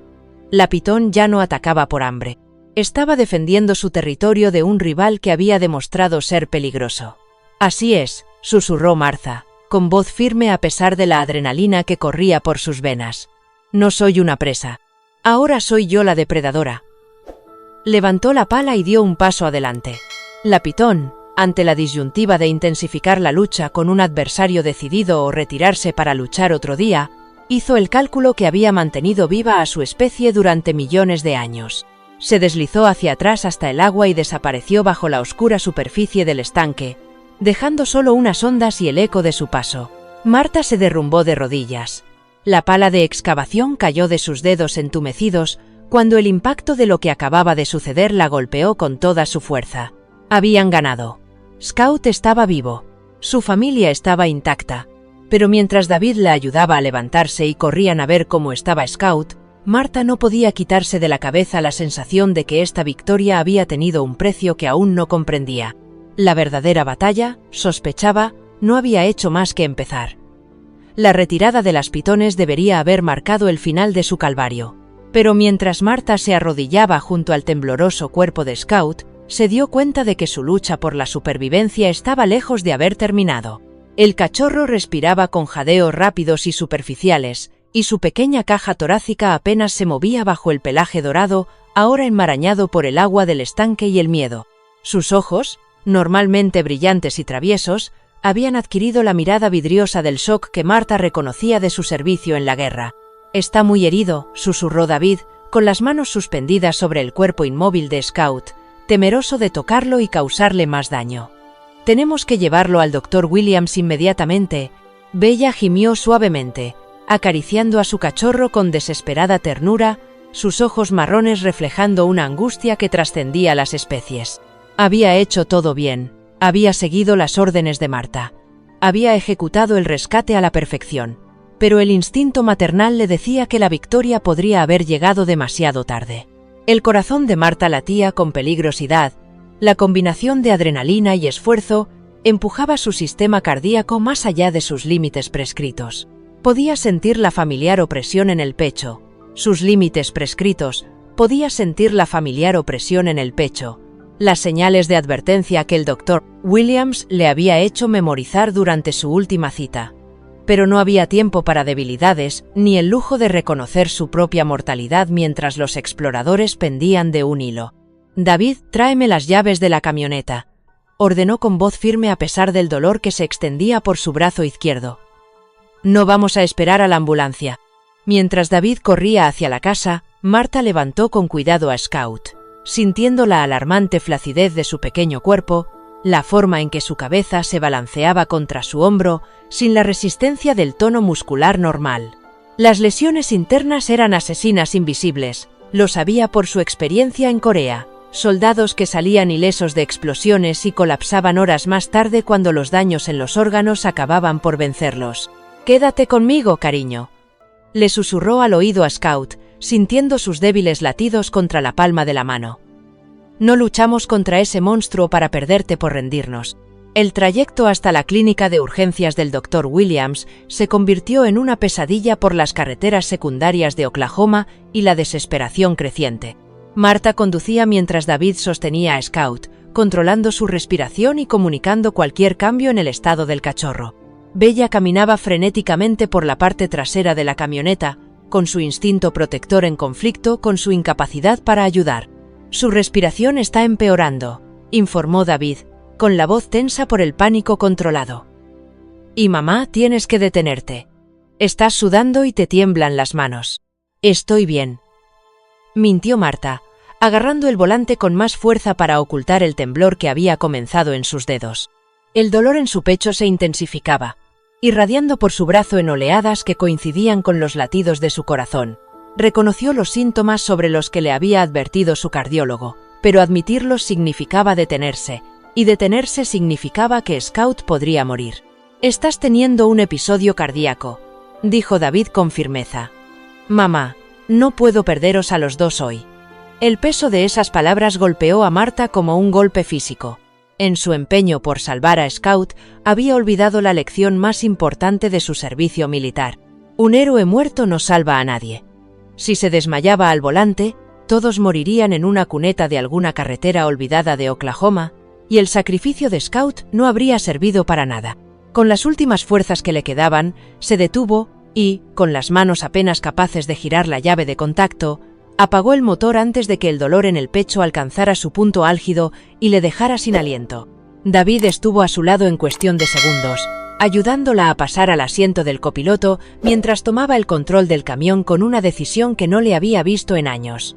La pitón ya no atacaba por hambre. Estaba defendiendo su territorio de un rival que había demostrado ser peligroso. «Así es», susurró Martha, con voz firme a pesar de la adrenalina que corría por sus venas. «No soy una presa. Ahora soy yo la depredadora». Levantó la pala y dio un paso adelante. La pitón, Ante la disyuntiva de intensificar la lucha con un adversario decidido o retirarse para luchar otro día, hizo el cálculo que había mantenido viva a su especie durante millones de años. Se deslizó hacia atrás hasta el agua y desapareció bajo la oscura superficie del estanque, dejando solo unas ondas y el eco de su paso. Marta se derrumbó de rodillas. La pala de excavación cayó de sus dedos entumecidos cuando el impacto de lo que acababa de suceder la golpeó con toda su fuerza. Habían ganado. Scout estaba vivo. Su familia estaba intacta. Pero mientras David la ayudaba a levantarse y corrían a ver cómo estaba Scout, Marta no podía quitarse de la cabeza la sensación de que esta victoria había tenido un precio que aún no comprendía. La verdadera batalla, sospechaba, no había hecho más que empezar. La retirada de las pitones debería haber marcado el final de su calvario. Pero mientras Marta se arrodillaba junto al tembloroso cuerpo de Scout, se dio cuenta de que su lucha por la supervivencia estaba lejos de haber terminado. El cachorro respiraba con jadeos rápidos y superficiales, y su pequeña caja torácica apenas se movía bajo el pelaje dorado, ahora enmarañado por el agua del estanque y el miedo. Sus ojos, normalmente brillantes y traviesos, habían adquirido la mirada vidriosa del shock que Marta reconocía de su servicio en la guerra. «Está muy herido», susurró David, con las manos suspendidas sobre el cuerpo inmóvil de Scout, temeroso de tocarlo y causarle más daño. «Tenemos que llevarlo al Dr. Williams inmediatamente», Bella gimió suavemente, acariciando a su cachorro con desesperada ternura, sus ojos marrones reflejando una angustia que trascendía las especies. Había hecho todo bien, había seguido las órdenes de Marta, había ejecutado el rescate a la perfección, pero el instinto maternal le decía que la victoria podría haber llegado demasiado tarde. El corazón de Marta latía con peligrosidad, la combinación de adrenalina y esfuerzo empujaba su sistema cardíaco más allá de sus límites prescritos. Podía sentir la familiar opresión en el pecho. Sus límites prescritos, podía sentir la familiar opresión en el pecho. Las señales de advertencia que el Dr. Williams le había hecho memorizar durante su última cita. Pero no había tiempo para debilidades, ni el lujo de reconocer su propia mortalidad mientras los exploradores pendían de un hilo. «David, tráeme las llaves de la camioneta», ordenó con voz firme a pesar del dolor que se extendía por su brazo izquierdo. «No vamos a esperar a la ambulancia». Mientras David corría hacia la casa, Marta levantó con cuidado a Scout. Sintiendo la alarmante flacidez de su pequeño cuerpo, la forma en que su cabeza se balanceaba contra su hombro, sin la resistencia del tono muscular normal. Las lesiones internas eran asesinas invisibles, lo sabía por su experiencia en Corea. Soldados que salían ilesos de explosiones y colapsaban horas más tarde cuando los daños en los órganos acababan por vencerlos. «Quédate conmigo, cariño», le susurró al oído a Scout, sintiendo sus débiles latidos contra la palma de la mano. «No luchamos contra ese monstruo para perderte por rendirnos». El trayecto hasta la clínica de urgencias del Dr. Williams se convirtió en una pesadilla por las carreteras secundarias de Oklahoma y la desesperación creciente. Marta conducía mientras David sostenía a Scout, controlando su respiración y comunicando cualquier cambio en el estado del cachorro. Bella caminaba frenéticamente por la parte trasera de la camioneta, con su instinto protector en conflicto con su incapacidad para ayudar. «Su respiración está empeorando», informó David, con la voz tensa por el pánico controlado. «Y mamá, tienes que detenerte. Estás sudando y te tiemblan las manos». «Estoy bien», mintió Marta, agarrando el volante con más fuerza para ocultar el temblor que había comenzado en sus dedos. El dolor en su pecho se intensificaba, irradiando por su brazo en oleadas que coincidían con los latidos de su corazón. Reconoció los síntomas sobre los que le había advertido su cardiólogo, pero admitirlos significaba detenerse, y detenerse significaba que Scout podría morir. «Estás teniendo un episodio cardíaco», dijo David con firmeza. «Mamá, no puedo perderos a los dos hoy». El peso de esas palabras golpeó a Marta como un golpe físico. En su empeño por salvar a Scout, había olvidado la lección más importante de su servicio militar. Un héroe muerto no salva a nadie. Si se desmayaba al volante, todos morirían en una cuneta de alguna carretera olvidada de Oklahoma, y el sacrificio de Scout no habría servido para nada. Con las últimas fuerzas que le quedaban, se detuvo y, con las manos apenas capaces de girar la llave de contacto, apagó el motor antes de que el dolor en el pecho alcanzara su punto álgido y le dejara sin aliento. David estuvo a su lado en cuestión de segundos, ayudándola a pasar al asiento del copiloto mientras tomaba el control del camión con una decisión que no le había visto en años.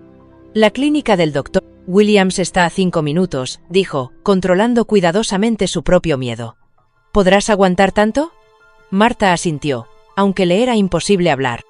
La clínica del Dr. Williams está a 5 minutos, dijo, controlando cuidadosamente su propio miedo. ¿Podrás aguantar tanto? Marta asintió, aunque le era imposible hablar.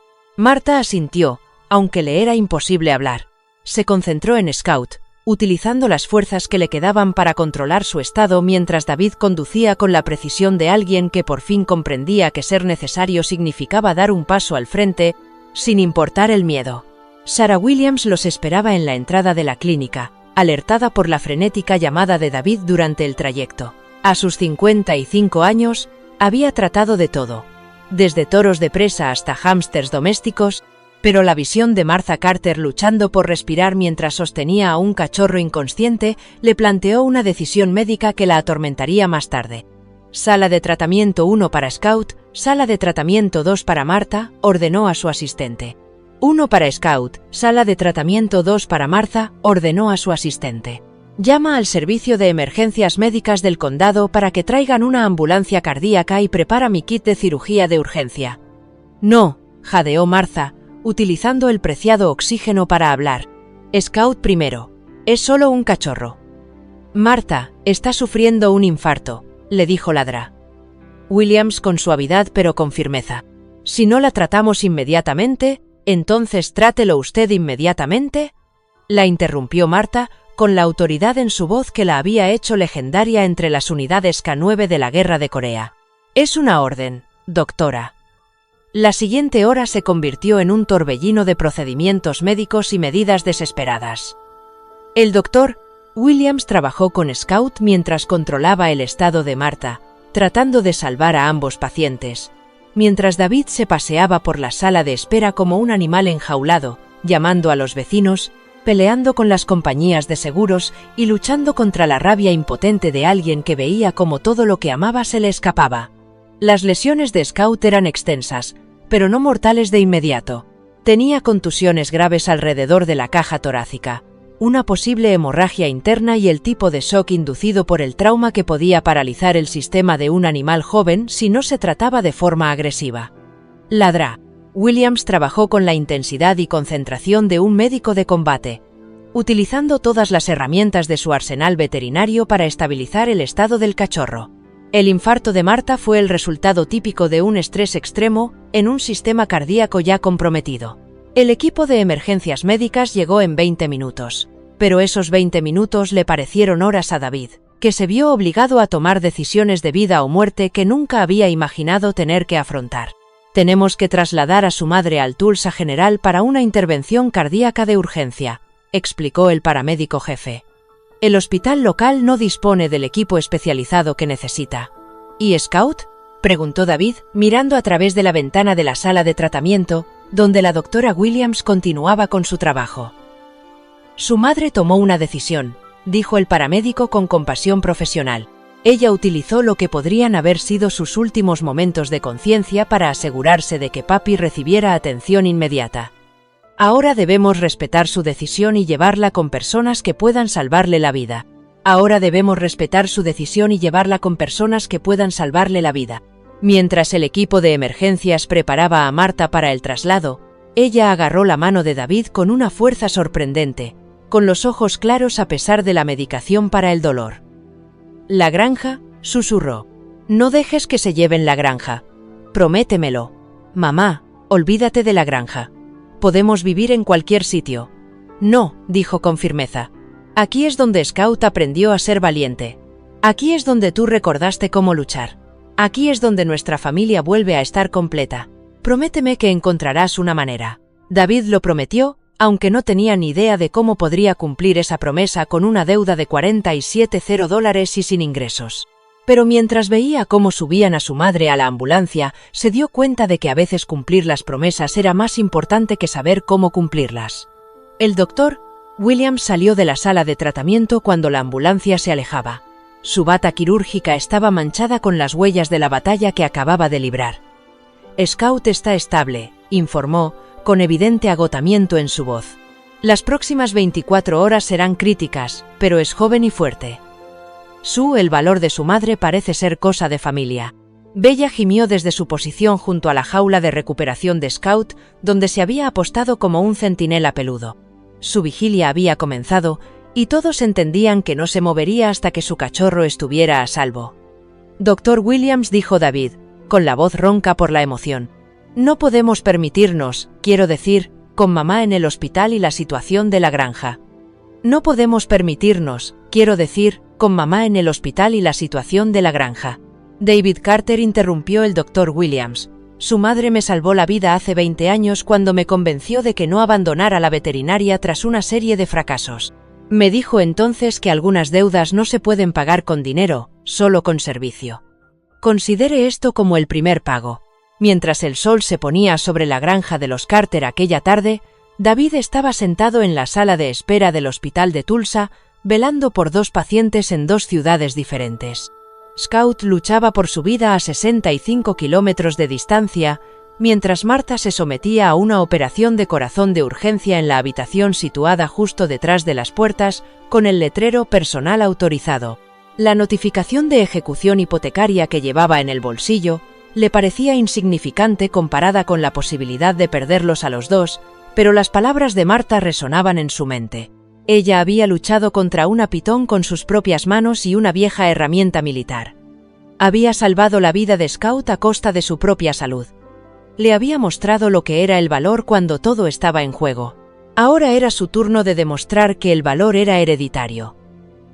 Se concentró en Scout, utilizando las fuerzas que le quedaban para controlar su estado mientras David conducía con la precisión de alguien que por fin comprendía que ser necesario significaba dar un paso al frente, sin importar el miedo. Sarah Williams los esperaba en la entrada de la clínica, alertada por la frenética llamada de David durante el trayecto. A sus 55 años, había tratado de todo, desde toros de presa hasta hámsters domésticos, pero la visión de Martha Carter luchando por respirar mientras sostenía a un cachorro inconsciente le planteó una decisión médica que la atormentaría más tarde. Sala de tratamiento 1 para Scout, sala de tratamiento 2 para Martha, ordenó a su asistente. 1 para Scout, sala de tratamiento 2 para Martha, ordenó a su asistente. Llama al servicio de emergencias médicas del condado para que traigan una ambulancia cardíaca y prepara mi kit de cirugía de urgencia. No, jadeó Martha, utilizando el preciado oxígeno para hablar. Scout primero. Es solo un cachorro. Martha, está sufriendo un infarto, le dijo Ladra. Williams con suavidad pero con firmeza. Si no la tratamos inmediatamente, entonces trátelo usted inmediatamente. La interrumpió Martha, con la autoridad en su voz que la había hecho legendaria entre las unidades K-9 de la Guerra de Corea. Es una orden, doctora. La siguiente hora se convirtió en un torbellino de procedimientos médicos y medidas desesperadas. El doctor Williams trabajó con Scout mientras controlaba el estado de Martha, tratando de salvar a ambos pacientes, mientras David se paseaba por la sala de espera como un animal enjaulado, llamando a los vecinos, peleando con las compañías de seguros y luchando contra la rabia impotente de alguien que veía como todo lo que amaba se le escapaba. Las lesiones de Scout eran extensas, pero no mortales de inmediato. Tenía contusiones graves alrededor de la caja torácica, una posible hemorragia interna y el tipo de shock inducido por el trauma que podía paralizar el sistema de un animal joven si no se trataba de forma agresiva. Ladra. Williams trabajó con la intensidad y concentración de un médico de combate, utilizando todas las herramientas de su arsenal veterinario para estabilizar el estado del cachorro. El infarto de Martha fue el resultado típico de un estrés extremo en un sistema cardíaco ya comprometido. El equipo de emergencias médicas llegó en 20 minutos, pero esos 20 minutos le parecieron horas a David, que se vio obligado a tomar decisiones de vida o muerte que nunca había imaginado tener que afrontar. Tenemos que trasladar a su madre al Tulsa General para una intervención cardíaca de urgencia, explicó el paramédico jefe. El hospital local no dispone del equipo especializado que necesita. ¿Y Scout?, preguntó David, mirando a través de la ventana de la sala de tratamiento, donde la doctora Williams continuaba con su trabajo. Su madre tomó una decisión, dijo el paramédico con compasión profesional. Ella utilizó lo que podrían haber sido sus últimos momentos de conciencia para asegurarse de que papi recibiera atención inmediata. Ahora debemos respetar su decisión y llevarla con personas que puedan salvarle la vida. Mientras el equipo de emergencias preparaba a Martha para el traslado, ella agarró la mano de David con una fuerza sorprendente, con los ojos claros a pesar de la medicación para el dolor. «La granja», susurró. «No dejes que se lleven la granja. Prométemelo. Mamá, olvídate de la granja. Podemos vivir en cualquier sitio». «No», dijo con firmeza. «Aquí es donde Scout aprendió a ser valiente. Aquí es donde tú recordaste cómo luchar. Aquí es donde nuestra familia vuelve a estar completa. Prométeme que encontrarás una manera». David lo prometió, aunque no tenía ni idea de cómo podría cumplir esa promesa con una deuda de $47,000 y sin ingresos. Pero mientras veía cómo subían a su madre a la ambulancia, se dio cuenta de que a veces cumplir las promesas era más importante que saber cómo cumplirlas. El doctor Williams salió de la sala de tratamiento cuando la ambulancia se alejaba. Su bata quirúrgica estaba manchada con las huellas de la batalla que acababa de librar. «Scout está estable», informó, con evidente agotamiento en su voz. «Las próximas 24 horas serán críticas, pero es joven y fuerte». El valor de su madre parece ser cosa de familia. Bella gimió desde su posición junto a la jaula de recuperación de Scout, donde se había apostado como un centinela peludo. Su vigilia había comenzado, y todos entendían que no se movería hasta que su cachorro estuviera a salvo. «Dr. Williams», dijo David, con la voz ronca por la emoción. «No podemos permitirnos, quiero decir, con mamá en el hospital y la situación de la granja. No podemos permitirnos, quiero decir, con mamá en el hospital y la situación de la granja». David Carter, interrumpió el Dr. Williams. «Su madre me salvó la vida hace 20 años cuando me convenció de que no abandonara la veterinaria tras una serie de fracasos. Me dijo entonces que algunas deudas no se pueden pagar con dinero, solo con servicio. Considere esto como el primer pago». Mientras el sol se ponía sobre la granja de los Carter aquella tarde, David estaba sentado en la sala de espera del hospital de Tulsa, velando por 2 pacientes en 2 ciudades diferentes. Scout luchaba por su vida a 65 kilómetros de distancia, mientras Martha se sometía a una operación de corazón de urgencia en la habitación situada justo detrás de las puertas, con el letrero «Personal autorizado». La notificación de ejecución hipotecaria que llevaba en el bolsillo le parecía insignificante comparada con la posibilidad de perderlos a los dos, pero las palabras de Martha resonaban en su mente. Ella había luchado contra una pitón con sus propias manos y una vieja herramienta militar. Había salvado la vida de Scout a costa de su propia salud. Le había mostrado lo que era el valor cuando todo estaba en juego. Ahora era su turno de demostrar que el valor era hereditario.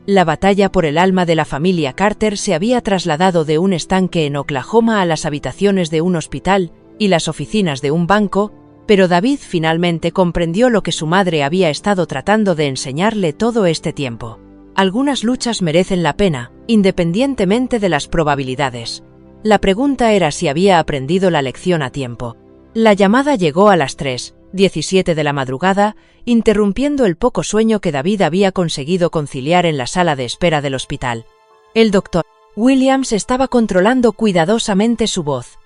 La batalla por el alma de la familia Carter se había trasladado de un estanque en Oklahoma a las habitaciones de un hospital y las oficinas de un banco, pero David finalmente comprendió lo que su madre había estado tratando de enseñarle todo este tiempo. Algunas luchas merecen la pena, independientemente de las probabilidades. La pregunta era si había aprendido la lección a tiempo. La llamada llegó a las 3:17 de la madrugada, interrumpiendo el poco sueño que David había conseguido conciliar en la sala de espera del hospital. El Dr. Williams estaba controlando cuidadosamente su voz,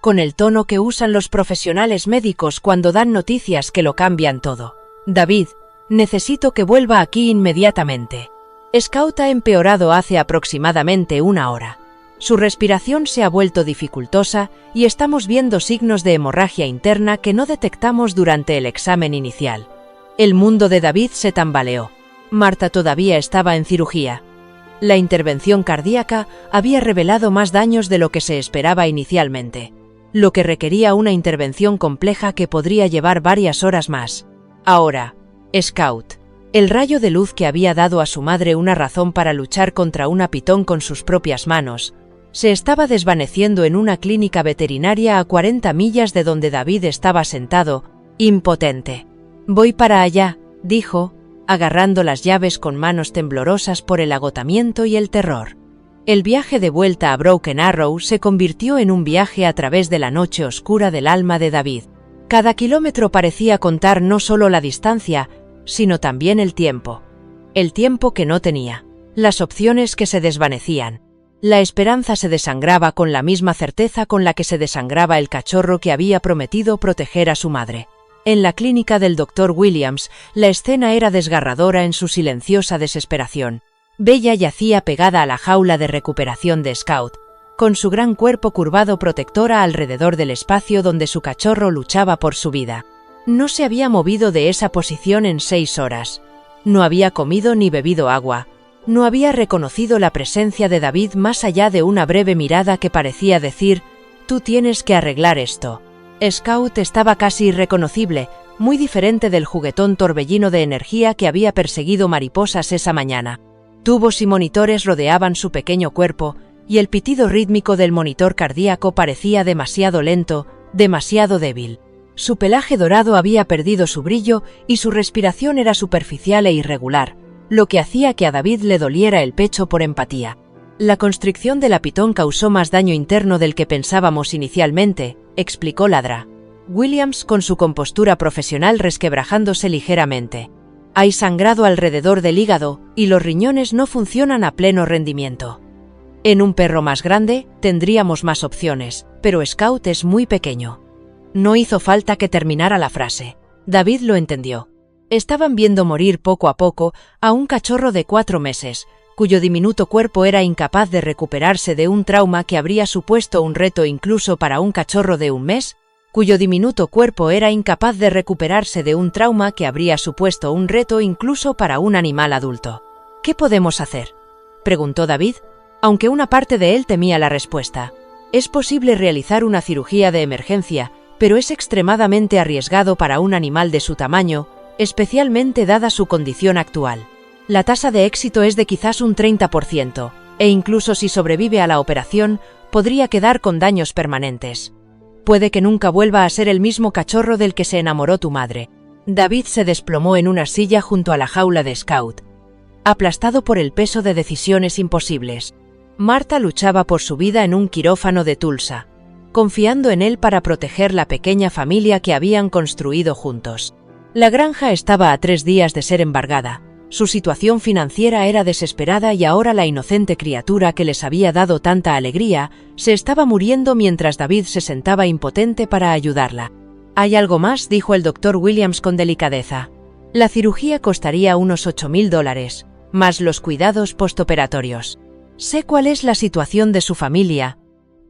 con el tono que usan los profesionales médicos cuando dan noticias que lo cambian todo. «David, necesito que vuelva aquí inmediatamente. Scout ha empeorado hace aproximadamente 1 hora. Su respiración se ha vuelto dificultosa y estamos viendo signos de hemorragia interna que no detectamos durante el examen inicial». El mundo de David se tambaleó. Martha todavía estaba en cirugía. La intervención cardíaca había revelado más daños de lo que se esperaba inicialmente, lo que requería una intervención compleja que podría llevar varias horas más. Ahora, Scout, el rayo de luz que había dado a su madre una razón para luchar contra una pitón con sus propias manos, se estaba desvaneciendo en una clínica veterinaria a 40 millas de donde David estaba sentado, impotente. «Voy para allá», dijo, agarrando las llaves con manos temblorosas por el agotamiento y el terror. El viaje de vuelta a Broken Arrow se convirtió en un viaje a través de la noche oscura del alma de David. Cada kilómetro parecía contar no solo la distancia, sino también el tiempo. El tiempo que no tenía. Las opciones que se desvanecían. La esperanza se desangraba con la misma certeza con la que se desangraba el cachorro que había prometido proteger a su madre. En la clínica del Dr. Williams, la escena era desgarradora en su silenciosa desesperación. Bella yacía pegada a la jaula de recuperación de Scout, con su gran cuerpo curvado protectora alrededor del espacio donde su cachorro luchaba por su vida. No se había movido de esa posición en 6 horas. No había comido ni bebido agua. No había reconocido la presencia de David más allá de una breve mirada que parecía decir: «Tú tienes que arreglar esto». Scout estaba casi irreconocible, muy diferente del juguetón torbellino de energía que había perseguido mariposas esa mañana. Tubos y monitores rodeaban su pequeño cuerpo, y el pitido rítmico del monitor cardíaco parecía demasiado lento, demasiado débil. Su pelaje dorado había perdido su brillo y su respiración era superficial e irregular, lo que hacía que a David le doliera el pecho por empatía. La constricción de la pitón causó más daño interno del que pensábamos inicialmente, explicó Ladra. Williams con su compostura profesional resquebrajándose ligeramente. Hay sangrado alrededor del hígado y los riñones no funcionan a pleno rendimiento. En un perro más grande tendríamos más opciones, pero Scout es muy pequeño. No hizo falta que terminara la frase. David lo entendió. Estaban viendo morir poco a poco a un cachorro de 4 meses, cuyo diminuto cuerpo era incapaz de recuperarse de un trauma que habría supuesto un reto incluso para un cachorro de un mes, cuyo diminuto cuerpo era incapaz de recuperarse de un trauma que habría supuesto un reto incluso para un animal adulto. ¿Qué podemos hacer?, preguntó David, aunque una parte de él temía la respuesta. Es posible realizar una cirugía de emergencia, pero es extremadamente arriesgado para un animal de su tamaño, especialmente dada su condición actual. La tasa de éxito es de quizás un 30%, e incluso si sobrevive a la operación, podría quedar con daños permanentes. Puede que nunca vuelva a ser el mismo cachorro del que se enamoró tu madre. David se desplomó en una silla junto a la jaula de Scout, aplastado por el peso de decisiones imposibles. Marta luchaba por su vida en un quirófano de Tulsa, confiando en él para proteger la pequeña familia que habían construido juntos. La granja estaba a 3 días de ser embargada. Su situación financiera era desesperada y ahora la inocente criatura que les había dado tanta alegría se estaba muriendo mientras David se sentaba impotente para ayudarla. «¿Hay algo más?», dijo el Dr. Williams con delicadeza. «La cirugía costaría unos $8,000, más los cuidados postoperatorios. Sé cuál es la situación de su familia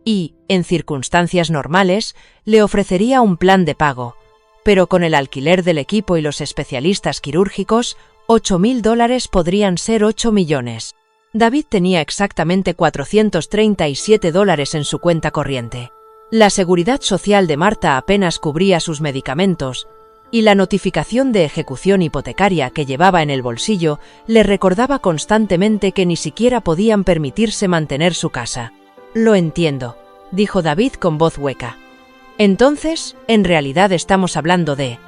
y, en circunstancias normales, le ofrecería un plan de pago, pero con el alquiler del equipo y los especialistas quirúrgicos, $8,000 podrían ser 8 millones. David tenía exactamente $437 en su cuenta corriente. La seguridad social de Marta apenas cubría sus medicamentos, y la notificación de ejecución hipotecaria que llevaba en el bolsillo le recordaba constantemente que ni siquiera podían permitirse mantener su casa. «Lo entiendo», dijo David con voz hueca. «Entonces, en realidad estamos hablando de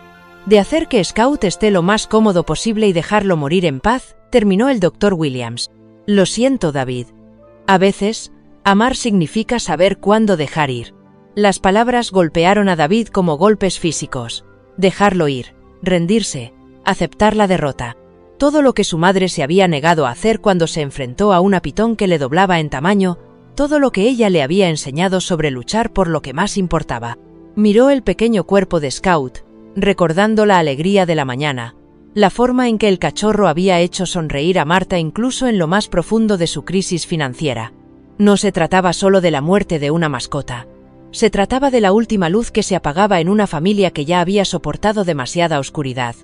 hacer que Scout esté lo más cómodo posible y dejarlo morir en paz», terminó el Dr. Williams. «Lo siento, David. A veces, amar significa saber cuándo dejar ir». Las palabras golpearon a David como golpes físicos. Dejarlo ir, rendirse, aceptar la derrota. Todo lo que su madre se había negado a hacer cuando se enfrentó a una pitón que le doblaba en tamaño, todo lo que ella le había enseñado sobre luchar por lo que más importaba. Miró el pequeño cuerpo de Scout, recordando la alegría de la mañana, la forma en que el cachorro había hecho sonreír a Marta incluso en lo más profundo de su crisis financiera. No se trataba solo de la muerte de una mascota. Se trataba de la última luz que se apagaba en una familia que ya había soportado demasiada oscuridad.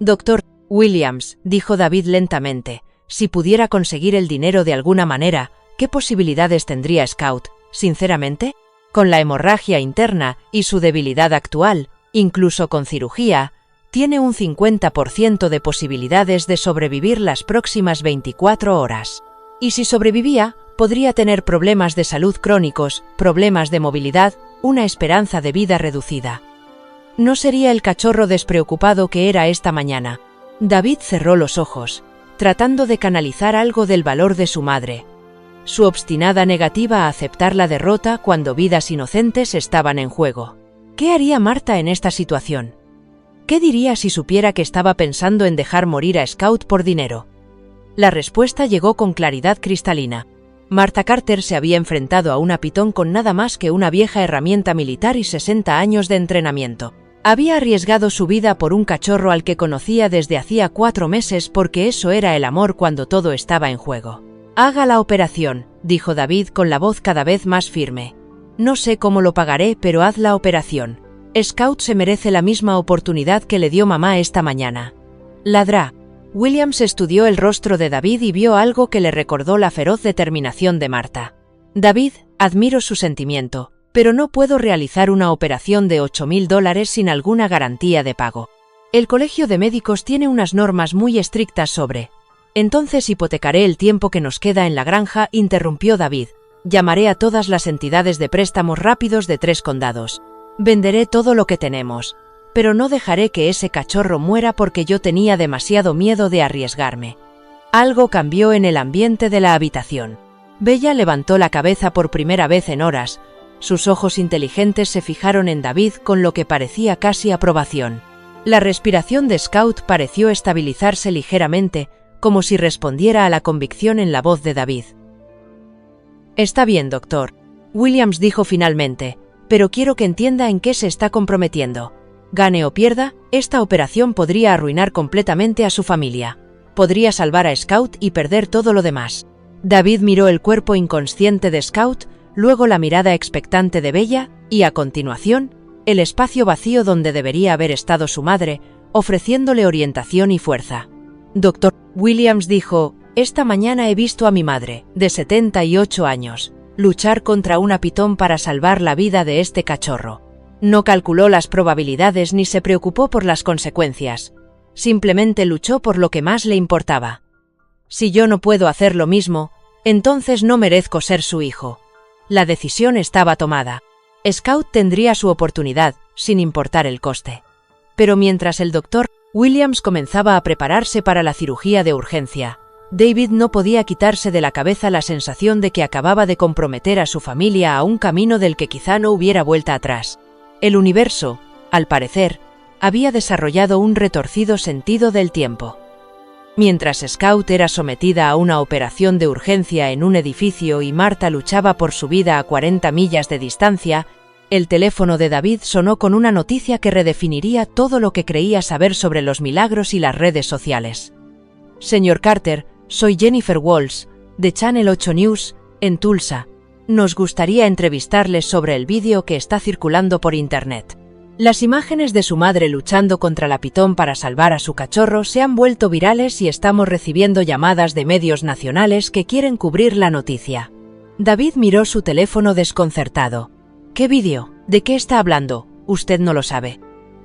«Dr. Williams», dijo David lentamente, «si pudiera conseguir el dinero de alguna manera, ¿qué posibilidades tendría Scout, sinceramente? Con la hemorragia interna y su debilidad actual, incluso con cirugía, tiene un 50% de posibilidades de sobrevivir las próximas 24 horas. Y si sobrevivía, podría tener problemas de salud crónicos, problemas de movilidad, una esperanza de vida reducida. No sería el cachorro despreocupado que era esta mañana». David cerró los ojos, tratando de canalizar algo del valor de su madre. Su obstinada negativa a aceptar la derrota cuando vidas inocentes estaban en juego. ¿Qué haría Marta en esta situación? ¿Qué diría si supiera que estaba pensando en dejar morir a Scout por dinero? La respuesta llegó con claridad cristalina. Marta Carter se había enfrentado a una pitón con nada más que una vieja herramienta militar y 60 años de entrenamiento. Había arriesgado su vida por un cachorro al que conocía desde hacía 4 meses porque eso era el amor cuando todo estaba en juego. «Haga la operación», dijo David con la voz cada vez más firme. «No sé cómo lo pagaré, pero haz la operación. Scout se merece la misma oportunidad que le dio mamá esta mañana». Ladrá. Williams estudió el rostro de David y vio algo que le recordó la feroz determinación de Marta. «David, admiro su sentimiento, pero no puedo realizar una operación de $8,000 sin alguna garantía de pago. El Colegio de Médicos tiene unas normas muy estrictas sobre». «Entonces hipotecaré el tiempo que nos queda en la granja», interrumpió David. «Llamaré a todas las entidades de préstamos rápidos de 3 condados. Venderé todo lo que tenemos. Pero no dejaré que ese cachorro muera porque yo tenía demasiado miedo de arriesgarme». Algo cambió en el ambiente de la habitación. Bella levantó la cabeza por primera vez en horas. Sus ojos inteligentes se fijaron en David con lo que parecía casi aprobación. La respiración de Scout pareció estabilizarse ligeramente, como si respondiera a la convicción en la voz de David. «Está bien, doctor», Williams dijo finalmente, «pero quiero que entienda en qué se está comprometiendo. Gane o pierda, esta operación podría arruinar completamente a su familia. Podría salvar a Scout y perder todo lo demás. David miró el cuerpo inconsciente de Scout, luego la mirada expectante de Bella, y a continuación, el espacio vacío donde debería haber estado su madre, ofreciéndole orientación y fuerza. Dr. Williams dijo: «Esta mañana he visto a mi madre, de 78 años, luchar contra una pitón para salvar la vida de este cachorro. No calculó las probabilidades ni se preocupó por las consecuencias. Simplemente luchó por lo que más le importaba. Si yo no puedo hacer lo mismo, entonces no merezco ser su hijo». La decisión estaba tomada. Scout tendría su oportunidad, sin importar el coste. Pero mientras el Dr. Williams comenzaba a prepararse para la cirugía de urgencia, David no podía quitarse de la cabeza la sensación de que acababa de comprometer a su familia a un camino del que quizá no hubiera vuelta atrás. El universo, al parecer, había desarrollado un retorcido sentido del tiempo. Mientras Scout era sometida a una operación de urgencia en un edificio y Marta luchaba por su vida a 40 millas de distancia, el teléfono de David sonó con una noticia que redefiniría todo lo que creía saber sobre los milagros y las redes sociales. «Señor Carter, soy Jennifer Walls, de Channel 8 News, en Tulsa. Nos gustaría entrevistarles sobre el vídeo que está circulando por Internet». Las imágenes de su madre luchando contra la pitón para salvar a su cachorro se han vuelto virales y estamos recibiendo llamadas de medios nacionales que quieren cubrir la noticia. David miró su teléfono desconcertado. «¿Qué vídeo? ¿De qué está hablando? Usted no lo sabe».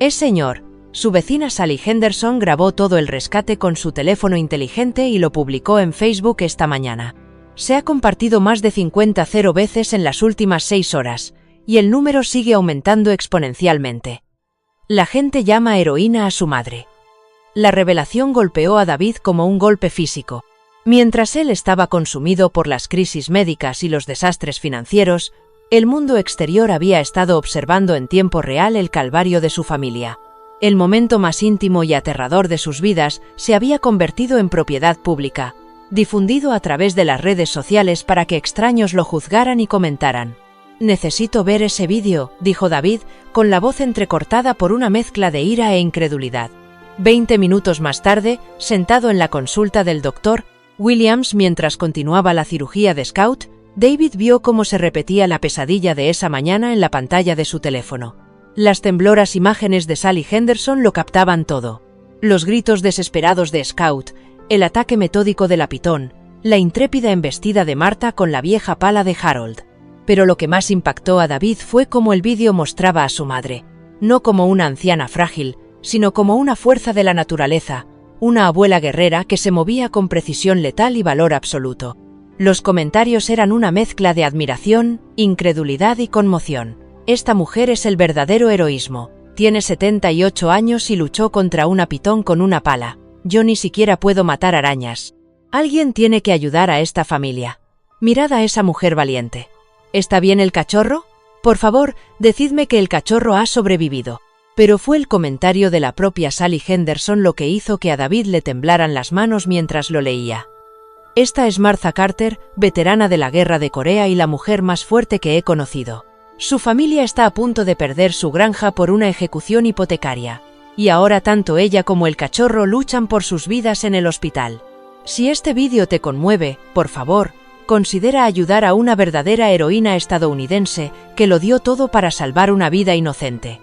Señor. Su vecina Sally Henderson grabó todo el rescate con su teléfono inteligente y lo publicó en Facebook esta mañana. Se ha compartido más de 50 veces en las últimas 6 horas. Y el número sigue aumentando exponencialmente. La gente llama heroína a su madre. La revelación golpeó a David como un golpe físico. Mientras él estaba consumido por las crisis médicas y los desastres financieros, el mundo exterior había estado observando en tiempo real el calvario de su familia. El momento más íntimo y aterrador de sus vidas se había convertido en propiedad pública, difundido a través de las redes sociales para que extraños lo juzgaran y comentaran. «Necesito ver ese vídeo», dijo David, con la voz entrecortada por una mezcla de ira e incredulidad. 20 minutos más tarde, sentado en la consulta del Dr. Williams mientras continuaba la cirugía de Scout, David vio cómo se repetía la pesadilla de esa mañana en la pantalla de su teléfono. Las tembloras imágenes de Sally Henderson lo captaban todo. Los gritos desesperados de Scout, el ataque metódico de la pitón, la intrépida embestida de Marta con la vieja pala de Harold. Pero lo que más impactó a David fue cómo el vídeo mostraba a su madre, no como una anciana frágil, sino como una fuerza de la naturaleza, una abuela guerrera que se movía con precisión letal y valor absoluto. Los comentarios eran una mezcla de admiración, incredulidad y conmoción. «Esta mujer es el verdadero heroísmo. Tiene 78 años y luchó contra una pitón con una pala. Yo ni siquiera puedo matar arañas. Alguien tiene que ayudar a esta familia. Mirad a esa mujer valiente. ¿Está bien el cachorro? Por favor, decidme que el cachorro ha sobrevivido». Pero fue el comentario de la propia Sally Henderson lo que hizo que a David le temblaran las manos mientras lo leía. «Esta es Martha Carter, veterana de la Guerra de Corea y la mujer más fuerte que he conocido. Su familia está a punto de perder su granja por una ejecución hipotecaria. Y ahora tanto ella como el cachorro luchan por sus vidas en el hospital. Si este vídeo te conmueve, por favor, considera ayudar a una verdadera heroína estadounidense que lo dio todo para salvar una vida inocente».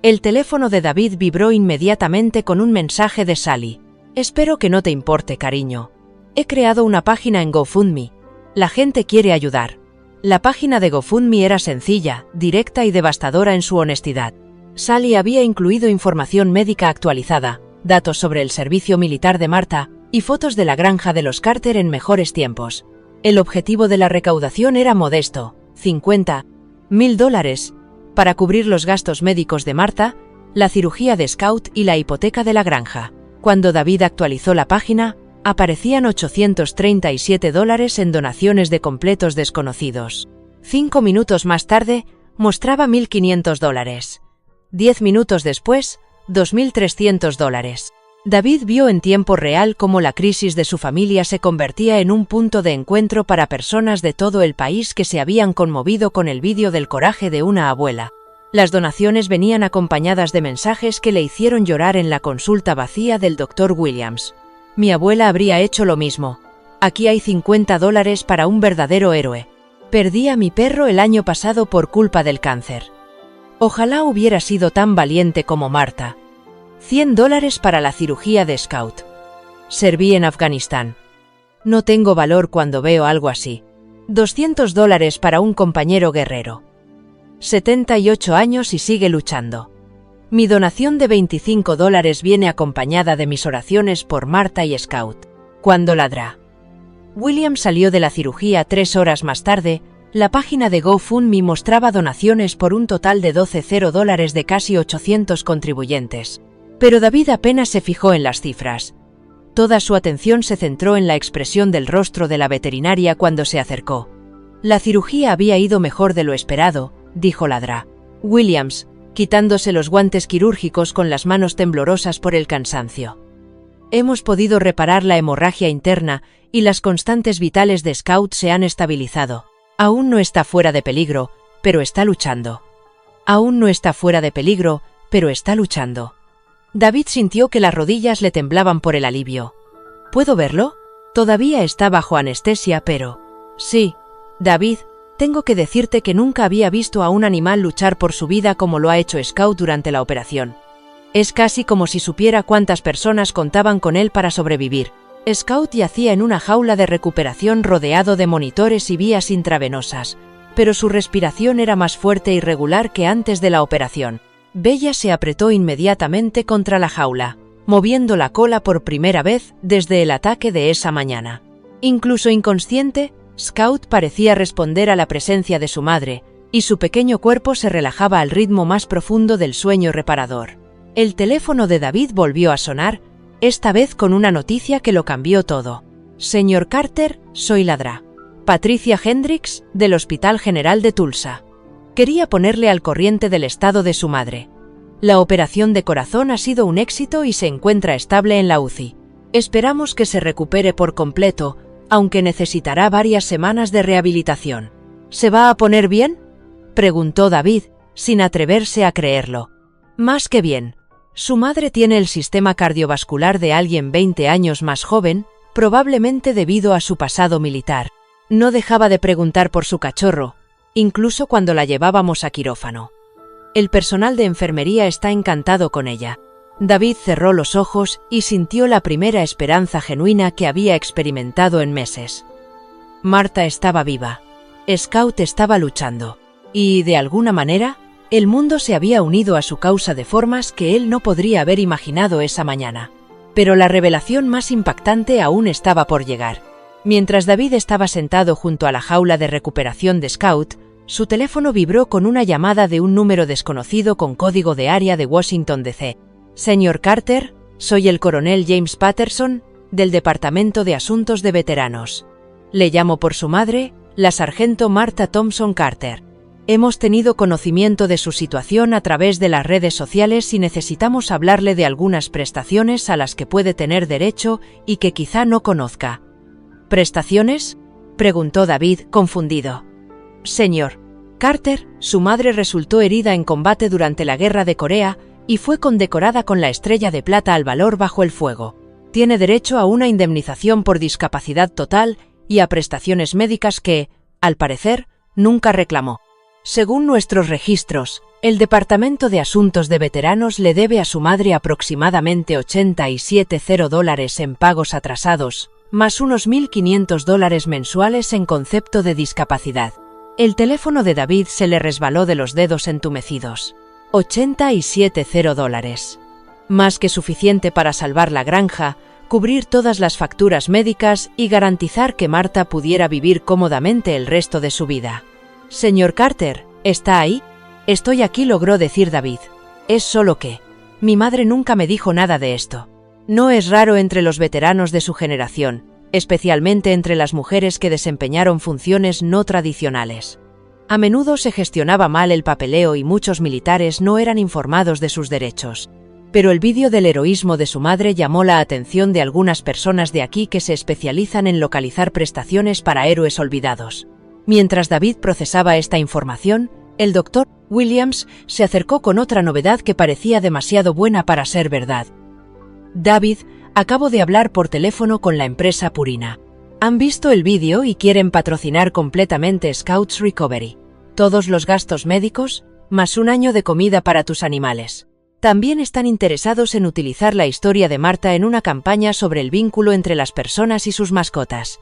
El teléfono de David vibró inmediatamente con un mensaje de Sally. «Espero que no te importe, cariño. He creado una página en GoFundMe. La gente quiere ayudar». La página de GoFundMe era sencilla, directa y devastadora en su honestidad. Sally había incluido información médica actualizada, datos sobre el servicio militar de Marta y fotos de la granja de los Carter en mejores tiempos. El objetivo de la recaudación era modesto, $50,000, para cubrir los gastos médicos de Marta, la cirugía de Scout y la hipoteca de la granja. Cuando David actualizó la página, aparecían $837 en donaciones de completos desconocidos. 5 minutos más tarde, mostraba $1.500. 10 minutos después, $2.300. David vio en tiempo real cómo la crisis de su familia se convertía en un punto de encuentro para personas de todo el país que se habían conmovido con el vídeo del coraje de una abuela. Las donaciones venían acompañadas de mensajes que le hicieron llorar en la consulta vacía del Dr. Williams. Mi abuela habría hecho lo mismo. Aquí hay $50 para un verdadero héroe. Perdí a mi perro el año pasado por culpa del cáncer. Ojalá hubiera sido tan valiente como Marta. $100 para la cirugía de Scout. Serví en Afganistán. No tengo valor cuando veo algo así. $200 para un compañero guerrero. 78 años y sigue luchando. Mi donación de $25 viene acompañada de mis oraciones por Marta y Scout. Cuando ladra. William salió de la cirugía 3 horas más tarde. La página de GoFundMe mostraba donaciones por un total de $12 de casi 800 contribuyentes. Pero David apenas se fijó en las cifras. Toda su atención se centró en la expresión del rostro de la veterinaria cuando se acercó. La cirugía había ido mejor de lo esperado, dijo Ladra. Williams, quitándose los guantes quirúrgicos con las manos temblorosas por el cansancio. Hemos podido reparar la hemorragia interna y las constantes vitales de Scout se han estabilizado. Aún no está fuera de peligro, pero está luchando. Aún no está fuera de peligro, pero está luchando. David sintió que las rodillas le temblaban por el alivio. ¿Puedo verlo? Todavía está bajo anestesia, pero... Sí, David, tengo que decirte que nunca había visto a un animal luchar por su vida como lo ha hecho Scout durante la operación. Es casi como si supiera cuántas personas contaban con él para sobrevivir. Scout yacía en una jaula de recuperación rodeado de monitores y vías intravenosas, pero su respiración era más fuerte y regular que antes de la operación. Bella se apretó inmediatamente contra la jaula, moviendo la cola por primera vez desde el ataque de esa mañana. Incluso inconsciente, Scout parecía responder a la presencia de su madre, y su pequeño cuerpo se relajaba al ritmo más profundo del sueño reparador. El teléfono de David volvió a sonar, esta vez con una noticia que lo cambió todo. Señor Carter, soy Ladra. Patricia Hendricks, del Hospital General de Tulsa. Quería ponerle al corriente del estado de su madre. La operación de corazón ha sido un éxito y se encuentra estable en la UCI. Esperamos que se recupere por completo, aunque necesitará varias semanas de rehabilitación. ¿Se va a poner bien?, preguntó David, sin atreverse a creerlo. Más que bien. Su madre tiene el sistema cardiovascular de alguien 20 años más joven, probablemente debido a su pasado militar. No dejaba de preguntar por su cachorro, incluso cuando la llevábamos a quirófano. El personal de enfermería está encantado con ella. David cerró los ojos y sintió la primera esperanza genuina que había experimentado en meses. Marta estaba viva. Scout estaba luchando. Y, de alguna manera, el mundo se había unido a su causa de formas que él no podría haber imaginado esa mañana. Pero la revelación más impactante aún estaba por llegar. Mientras David estaba sentado junto a la jaula de recuperación de Scout, su teléfono vibró con una llamada de un número desconocido con código de área de Washington, D.C. Señor Carter, soy el coronel James Patterson, del Departamento de Asuntos de Veteranos. Le llamo por su madre, la sargento Marta Thompson Carter. Hemos tenido conocimiento de su situación a través de las redes sociales y necesitamos hablarle de algunas prestaciones a las que puede tener derecho y que quizá no conozca. ¿Prestaciones?, preguntó David, confundido. Señor Carter, su madre resultó herida en combate durante la Guerra de Corea y fue condecorada con la Estrella de Plata al valor bajo el fuego. Tiene derecho a una indemnización por discapacidad total y a prestaciones médicas que, al parecer, nunca reclamó. Según nuestros registros, el Departamento de Asuntos de Veteranos le debe a su madre aproximadamente $87,000 en pagos atrasados, más unos $1.500 mensuales en concepto de discapacidad. El teléfono de David se le resbaló de los dedos entumecidos. $87,000. Más que suficiente para salvar la granja, cubrir todas las facturas médicas y garantizar que Marta pudiera vivir cómodamente el resto de su vida. Señor Carter, ¿está ahí? Estoy aquí, logró decir David. Es solo que... mi madre nunca me dijo nada de esto. No es raro entre los veteranos de su generación, especialmente entre las mujeres que desempeñaron funciones no tradicionales. A menudo se gestionaba mal el papeleo y muchos militares no eran informados de sus derechos. Pero el vídeo del heroísmo de su madre llamó la atención de algunas personas de aquí que se especializan en localizar prestaciones para héroes olvidados. Mientras David procesaba esta información, el doctor Williams se acercó con otra novedad que parecía demasiado buena para ser verdad. David, Acabo de hablar por teléfono con la empresa Purina. Han visto el vídeo y quieren patrocinar completamente Scouts Recovery. Todos los gastos médicos, más un año de comida para tus animales. También están interesados en utilizar la historia de Marta en una campaña sobre el vínculo entre las personas y sus mascotas.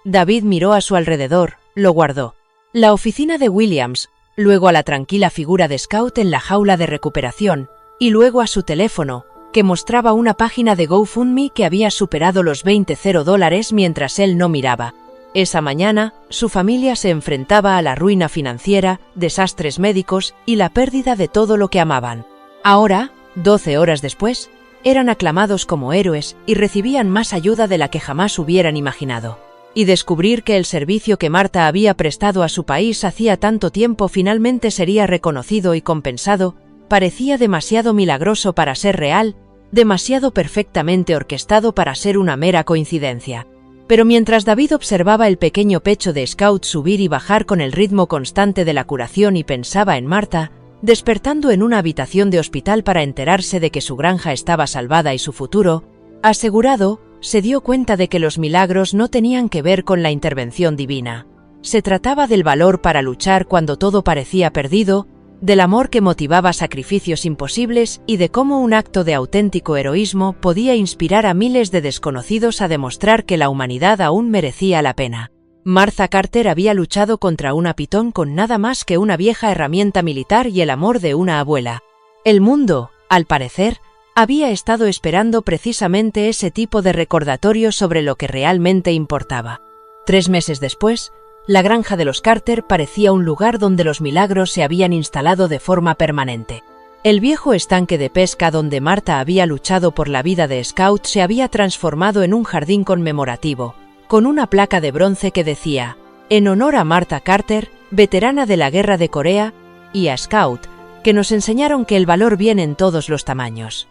David miró a su alrededor, lo guardó. La oficina de Williams, luego a la tranquila figura de Scout en la jaula de recuperación, y luego a su teléfono, que mostraba una página de GoFundMe que había superado los $20 mientras él no miraba. Esa mañana, su familia se enfrentaba a la ruina financiera, desastres médicos y la pérdida de todo lo que amaban. Ahora, 12 horas después, eran aclamados como héroes y recibían más ayuda de la que jamás hubieran imaginado. Y descubrir que el servicio que Marta había prestado a su país hacía tanto tiempo finalmente sería reconocido y compensado, parecía demasiado milagroso para ser real, demasiado perfectamente orquestado para ser una mera coincidencia. Pero mientras David observaba el pequeño pecho de Scout subir y bajar con el ritmo constante de la curación y pensaba en Marta, despertando en una habitación de hospital para enterarse de que su granja estaba salvada y su futuro, asegurado, se dio cuenta de que los milagros no tenían que ver con la intervención divina. Se trataba del valor para luchar cuando todo parecía perdido, del amor que motivaba sacrificios imposibles y de cómo un acto de auténtico heroísmo podía inspirar a miles de desconocidos a demostrar que la humanidad aún merecía la pena. Martha Carter había luchado contra una pitón con nada más que una vieja herramienta militar y el amor de una abuela. El mundo, al parecer, había estado esperando precisamente ese tipo de recordatorio sobre lo que realmente importaba. 3 meses después, la granja de los Carter parecía un lugar donde los milagros se habían instalado de forma permanente. El viejo estanque de pesca donde Marta había luchado por la vida de Scout se había transformado en un jardín conmemorativo, con una placa de bronce que decía, en honor a Martha Carter, veterana de la Guerra de Corea, y a Scout, que nos enseñaron que el valor viene en todos los tamaños.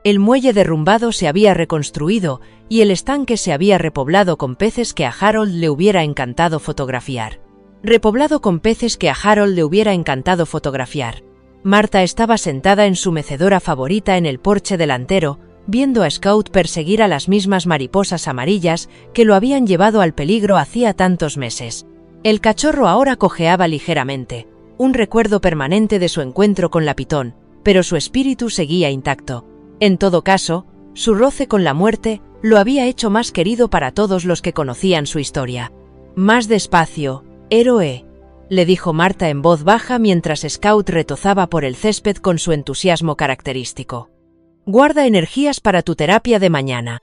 El muelle derrumbado se había reconstruido y el estanque se había repoblado con peces que a Harold le hubiera encantado fotografiar. Marta estaba sentada en su mecedora favorita en el porche delantero, viendo a Scout perseguir a las mismas mariposas amarillas que lo habían llevado al peligro hacía tantos meses. El cachorro ahora cojeaba ligeramente, un recuerdo permanente de su encuentro con la pitón, pero su espíritu seguía intacto. En todo caso, su roce con la muerte lo había hecho más querido para todos los que conocían su historia. «Más despacio, héroe», le dijo Marta en voz baja mientras Scout retozaba por el césped con su entusiasmo característico. «Guarda energías para tu terapia de mañana».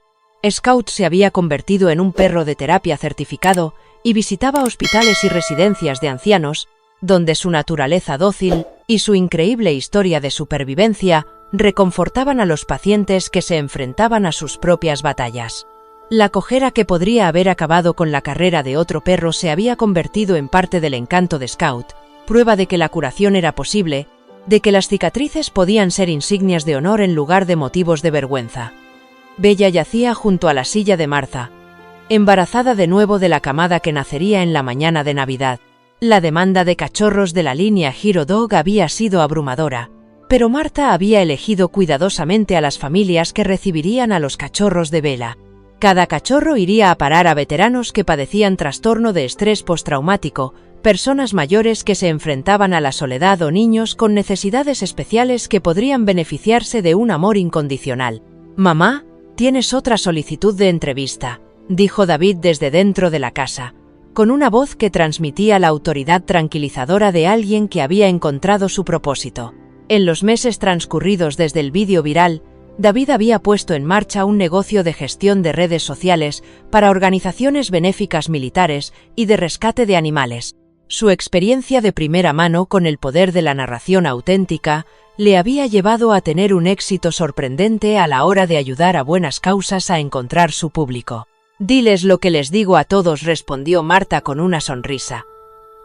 Scout se había convertido en un perro de terapia certificado y visitaba hospitales y residencias de ancianos, donde su naturaleza dócil y su increíble historia de supervivencia reconfortaban a los pacientes que se enfrentaban a sus propias batallas. La cojera que podría haber acabado con la carrera de otro perro se había convertido en parte del encanto de Scout, prueba de que la curación era posible, de que las cicatrices podían ser insignias de honor en lugar de motivos de vergüenza. Bella yacía junto a la silla de Martha, embarazada de nuevo de la camada que nacería en la mañana de Navidad. La demanda de cachorros de la línea Hero Dog había sido abrumadora, pero Marta había elegido cuidadosamente a las familias que recibirían a los cachorros de Bella. Cada cachorro iría a parar a veteranos que padecían trastorno de estrés postraumático, personas mayores que se enfrentaban a la soledad o niños con necesidades especiales que podrían beneficiarse de un amor incondicional. «Mamá, tienes otra solicitud de entrevista», dijo David desde dentro de la casa, con una voz que transmitía la autoridad tranquilizadora de alguien que había encontrado su propósito. En los meses transcurridos desde el vídeo viral, David había puesto en marcha un negocio de gestión de redes sociales para organizaciones benéficas militares y de rescate de animales. Su experiencia de primera mano con el poder de la narración auténtica le había llevado a tener un éxito sorprendente a la hora de ayudar a buenas causas a encontrar su público. «Diles lo que les digo a todos», respondió Marta con una sonrisa.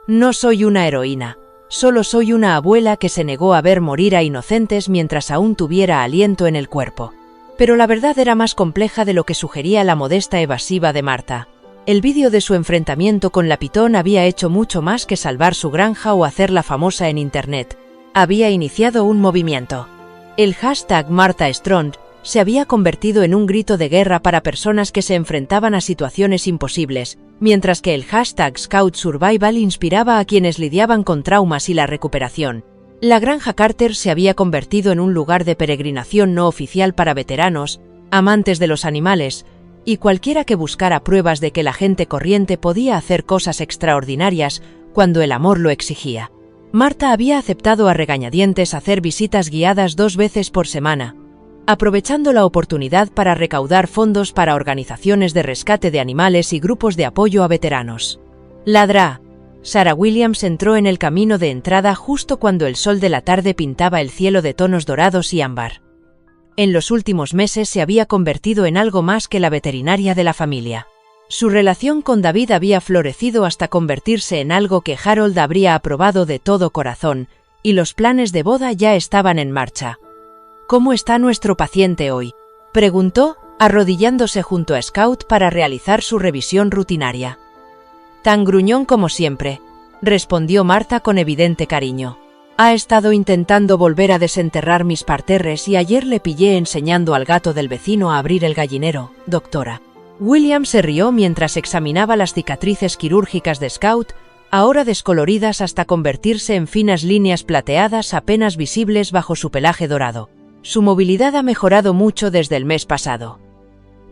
«No soy una heroína. Solo soy una abuela que se negó a ver morir a inocentes mientras aún tuviera aliento en el cuerpo». Pero la verdad era más compleja de lo que sugería la modesta evasiva de Marta. El vídeo de su enfrentamiento con la pitón había hecho mucho más que salvar su granja o hacerla famosa en Internet. Había iniciado un movimiento. El hashtag Martha Strong, se había convertido en un grito de guerra para personas que se enfrentaban a situaciones imposibles, mientras que el hashtag Scout Survival inspiraba a quienes lidiaban con traumas y la recuperación. La Granja Carter se había convertido en un lugar de peregrinación no oficial para veteranos, amantes de los animales, y cualquiera que buscara pruebas de que la gente corriente podía hacer cosas extraordinarias cuando el amor lo exigía. Marta había aceptado a regañadientes hacer visitas guiadas 2 veces por semana, aprovechando la oportunidad para recaudar fondos para organizaciones de rescate de animales y grupos de apoyo a veteranos. Ladra. Sarah Williams entró en el camino de entrada justo cuando el sol de la tarde pintaba el cielo de tonos dorados y ámbar. En los últimos meses se había convertido en algo más que la veterinaria de la familia. Su relación con David había florecido hasta convertirse en algo que Harold habría aprobado de todo corazón, y los planes de boda ya estaban en marcha. «¿Cómo está nuestro paciente hoy?», preguntó, arrodillándose junto a Scout para realizar su revisión rutinaria. «Tan gruñón como siempre», respondió Marta con evidente cariño. «Ha estado intentando volver a desenterrar mis parterres y ayer le pillé enseñando al gato del vecino a abrir el gallinero, doctora». William se rió mientras examinaba las cicatrices quirúrgicas de Scout, ahora descoloridas hasta convertirse en finas líneas plateadas apenas visibles bajo su pelaje dorado. Su movilidad ha mejorado mucho desde el mes pasado.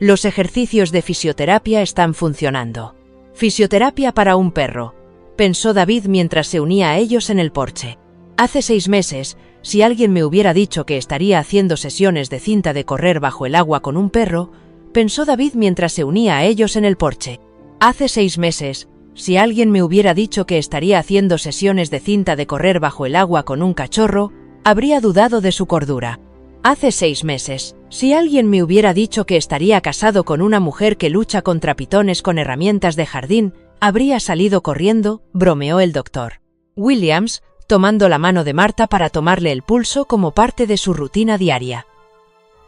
Los ejercicios de fisioterapia están funcionando. «Fisioterapia para un perro», pensó David mientras se unía a ellos en el porche. Hace 6 meses, si alguien me hubiera dicho que estaría haciendo sesiones de cinta de correr bajo el agua con un perro, pensó David mientras se unía a ellos en el porche. Hace 6 meses, si alguien me hubiera dicho que estaría haciendo sesiones de cinta de correr bajo el agua con un cachorro, habría dudado de su cordura. Hace 6 meses, si alguien me hubiera dicho que estaría casado con una mujer que lucha contra pitones con herramientas de jardín, habría salido corriendo, bromeó el doctor Williams, tomando la mano de Marta para tomarle el pulso como parte de su rutina diaria.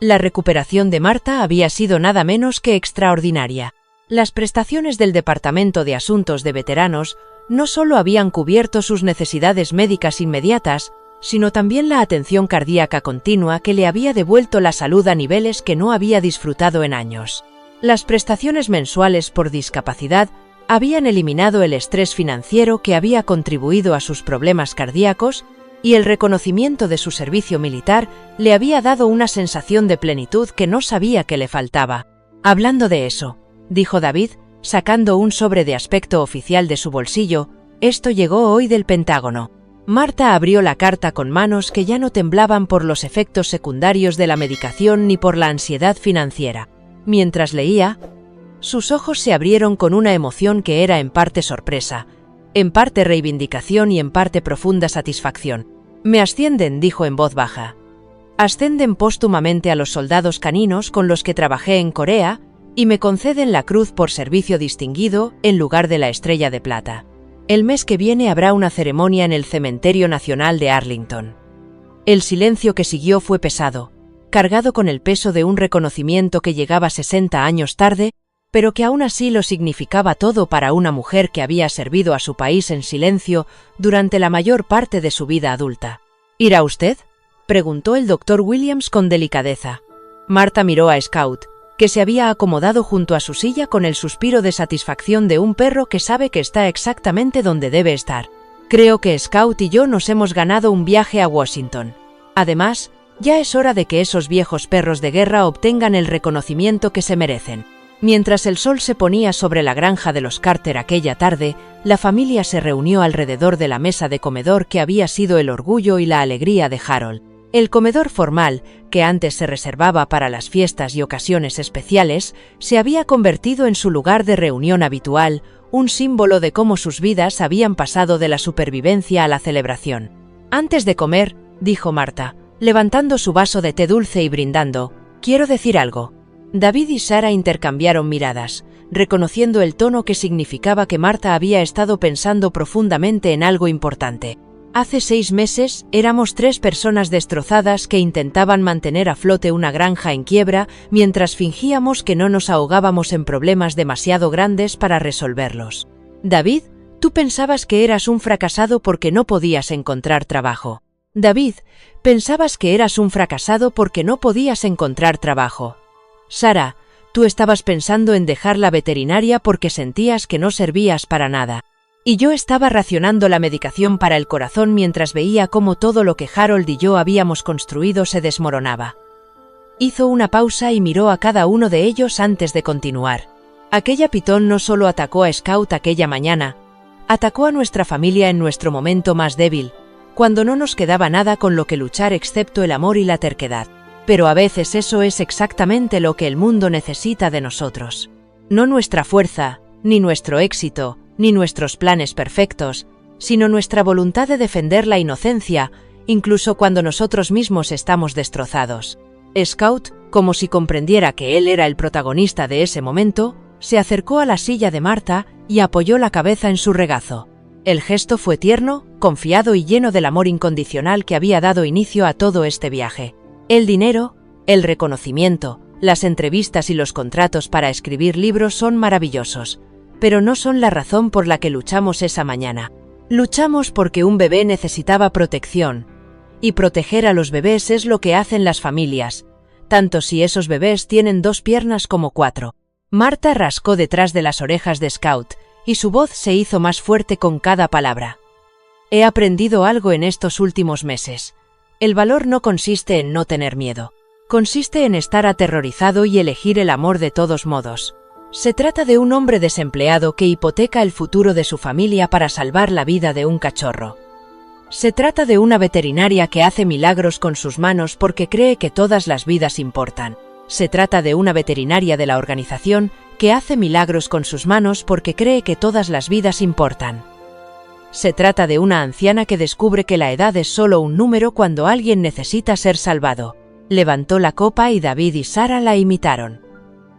La recuperación de Marta había sido nada menos que extraordinaria. Las prestaciones del Departamento de Asuntos de Veteranos no solo habían cubierto sus necesidades médicas inmediatas, sino también la atención cardíaca continua que le había devuelto la salud a niveles que no había disfrutado en años. Las prestaciones mensuales por discapacidad habían eliminado el estrés financiero que había contribuido a sus problemas cardíacos, y el reconocimiento de su servicio militar le había dado una sensación de plenitud que no sabía que le faltaba. «Hablando de eso», dijo David, sacando un sobre de aspecto oficial de su bolsillo, «esto llegó hoy del Pentágono». Marta abrió la carta con manos que ya no temblaban por los efectos secundarios de la medicación ni por la ansiedad financiera. Mientras leía, sus ojos se abrieron con una emoción que era en parte sorpresa, en parte reivindicación y en parte profunda satisfacción. «Me ascienden», dijo en voz baja. «Ascenden póstumamente a los soldados caninos con los que trabajé en Corea y me conceden la cruz por servicio distinguido en lugar de la estrella de plata. El mes que viene habrá una ceremonia en el Cementerio Nacional de Arlington». El silencio que siguió fue pesado, cargado con el peso de un reconocimiento que llegaba 60 años tarde, pero que aún así lo significaba todo para una mujer que había servido a su país en silencio durante la mayor parte de su vida adulta. «¿Irá usted?», preguntó el doctor Williams con delicadeza. Marta miró a Scout, que se había acomodado junto a su silla con el suspiro de satisfacción de un perro que sabe que está exactamente donde debe estar. «Creo que Scout y yo nos hemos ganado un viaje a Washington. Además, ya es hora de que esos viejos perros de guerra obtengan el reconocimiento que se merecen». Mientras el sol se ponía sobre la granja de los Carter aquella tarde, la familia se reunió alrededor de la mesa de comedor que había sido el orgullo y la alegría de Harold. El comedor formal, que antes se reservaba para las fiestas y ocasiones especiales, se había convertido en su lugar de reunión habitual, un símbolo de cómo sus vidas habían pasado de la supervivencia a la celebración. «Antes de comer», dijo Marta, levantando su vaso de té dulce y brindando, «quiero decir algo». David y Sarah intercambiaron miradas, reconociendo el tono que significaba que Marta había estado pensando profundamente en algo importante. Hace 6 meses, éramos 3 personas destrozadas que intentaban mantener a flote una granja en quiebra mientras fingíamos que no nos ahogábamos en problemas demasiado grandes para resolverlos. David, tú pensabas que eras un fracasado porque no podías encontrar trabajo. David, pensabas que eras un fracasado porque no podías encontrar trabajo. Sara, tú estabas pensando en dejar la veterinaria porque sentías que no servías para nada. Y yo estaba racionando la medicación para el corazón mientras veía cómo todo lo que Harold y yo habíamos construido se desmoronaba. Hizo una pausa y miró a cada uno de ellos antes de continuar. Aquella pitón no solo atacó a Scout aquella mañana, atacó a nuestra familia en nuestro momento más débil, cuando no nos quedaba nada con lo que luchar excepto el amor y la terquedad. Pero a veces eso es exactamente lo que el mundo necesita de nosotros. No nuestra fuerza, ni nuestro éxito, ni nuestros planes perfectos, sino nuestra voluntad de defender la inocencia, incluso cuando nosotros mismos estamos destrozados. Scout, como si comprendiera que él era el protagonista de ese momento, se acercó a la silla de Martha y apoyó la cabeza en su regazo. El gesto fue tierno, confiado y lleno del amor incondicional que había dado inicio a todo este viaje. El dinero, el reconocimiento, las entrevistas y los contratos para escribir libros son maravillosos, pero no son la razón por la que luchamos esa mañana. Luchamos porque un bebé necesitaba protección, y proteger a los bebés es lo que hacen las familias, tanto si esos bebés tienen 2 piernas como 4. Martha rascó detrás de las orejas de Scout, y su voz se hizo más fuerte con cada palabra. He aprendido algo en estos últimos meses. El valor no consiste en no tener miedo. Consiste en estar aterrorizado y elegir el amor de todos modos. Se trata de un hombre desempleado que hipoteca el futuro de su familia para salvar la vida de un cachorro. Se trata de una veterinaria que hace milagros con sus manos porque cree que todas las vidas importan. Se trata de una veterinaria de la organización que hace milagros con sus manos porque cree que todas las vidas importan. Se trata de una anciana que descubre que la edad es solo un número cuando alguien necesita ser salvado. Levantó la copa y David y Sara la imitaron.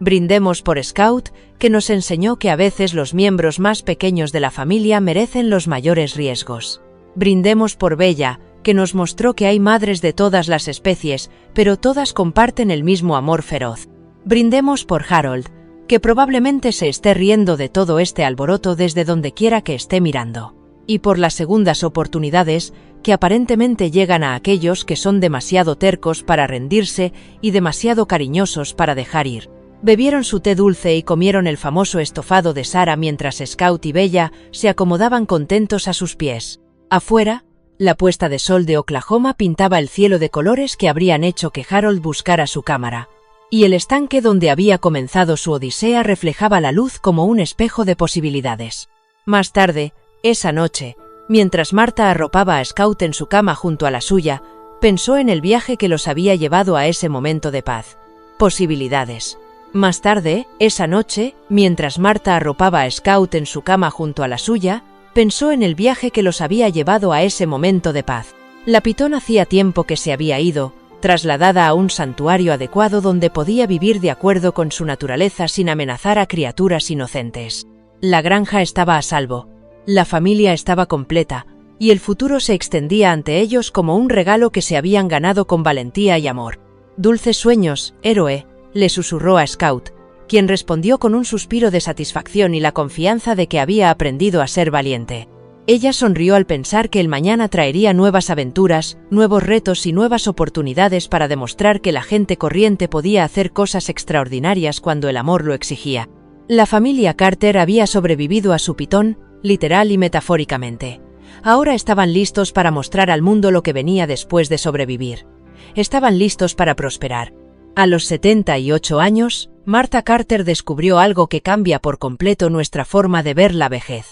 Brindemos por Scout, que nos enseñó que a veces los miembros más pequeños de la familia merecen los mayores riesgos. Brindemos por Bella, que nos mostró que hay madres de todas las especies, pero todas comparten el mismo amor feroz. Brindemos por Harold, que probablemente se esté riendo de todo este alboroto desde donde quiera que esté mirando. Y por las segundas oportunidades que aparentemente llegan a aquellos que son demasiado tercos para rendirse y demasiado cariñosos para dejar ir. Bebieron su té dulce y comieron el famoso estofado de Sara mientras Scout y Bella se acomodaban contentos a sus pies. Afuera, la puesta de sol de Oklahoma pintaba el cielo de colores que habrían hecho que Harold buscara su cámara, y el estanque donde había comenzado su odisea reflejaba la luz como un espejo de posibilidades. Más tarde, esa noche, mientras Martha arropaba a Scout en su cama junto a la suya, pensó en el viaje que los había llevado a ese momento de paz. Posibilidades. Más tarde, esa noche, mientras Martha arropaba a Scout en su cama junto a la suya, pensó en el viaje que los había llevado a ese momento de paz. La pitón hacía tiempo que se había ido, trasladada a un santuario adecuado donde podía vivir de acuerdo con su naturaleza sin amenazar a criaturas inocentes. La granja estaba a salvo, la familia estaba completa, y el futuro se extendía ante ellos como un regalo que se habían ganado con valentía y amor. «Dulces sueños, héroe», le susurró a Scout, quien respondió con un suspiro de satisfacción y la confianza de que había aprendido a ser valiente. Ella sonrió al pensar que el mañana traería nuevas aventuras, nuevos retos y nuevas oportunidades para demostrar que la gente corriente podía hacer cosas extraordinarias cuando el amor lo exigía. La familia Carter había sobrevivido a su pitón, literal y metafóricamente. Ahora estaban listos para mostrar al mundo lo que venía después de sobrevivir. Estaban listos para prosperar. A los 78 años, Martha Carter descubrió algo que cambia por completo nuestra forma de ver la vejez.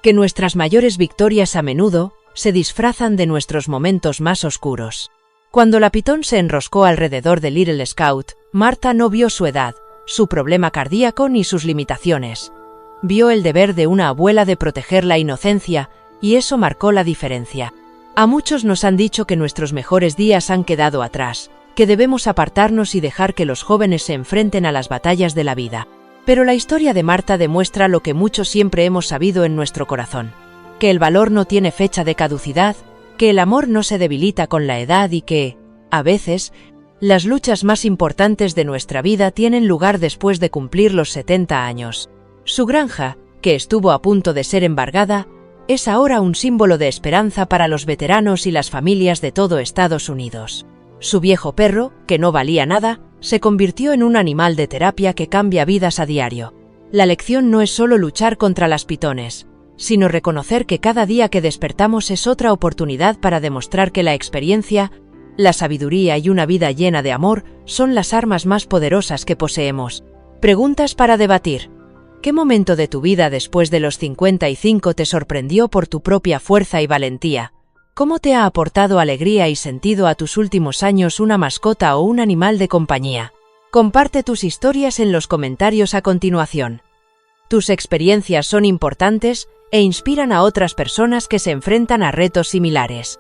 Que nuestras mayores victorias a menudo se disfrazan de nuestros momentos más oscuros. Cuando la pitón se enroscó alrededor de Little Scout, Martha no vio su edad, su problema cardíaco ni sus limitaciones. Vio el deber de una abuela de proteger la inocencia, y eso marcó la diferencia. A muchos nos han dicho que nuestros mejores días han quedado atrás, que debemos apartarnos y dejar que los jóvenes se enfrenten a las batallas de la vida. Pero la historia de Martha demuestra lo que muchos siempre hemos sabido en nuestro corazón: que el valor no tiene fecha de caducidad, que el amor no se debilita con la edad y que, a veces, las luchas más importantes de nuestra vida tienen lugar después de cumplir los 70 años. Su granja, que estuvo a punto de ser embargada, Es ahora un símbolo de esperanza para los veteranos y las familias de todo Estados Unidos. Su viejo perro, que no valía nada, se convirtió en un animal de terapia que cambia vidas a diario. La lección no es solo luchar contra las pitones, sino reconocer que cada día que despertamos es otra oportunidad para demostrar que la experiencia, la sabiduría y una vida llena de amor son las armas más poderosas que poseemos. Preguntas para debatir. ¿Qué momento de tu vida después de los 55 te sorprendió por tu propia fuerza y valentía? ¿Cómo te ha aportado alegría y sentido a tus últimos años una mascota o un animal de compañía? Comparte tus historias en los comentarios a continuación. Tus experiencias son importantes e inspiran a otras personas que se enfrentan a retos similares.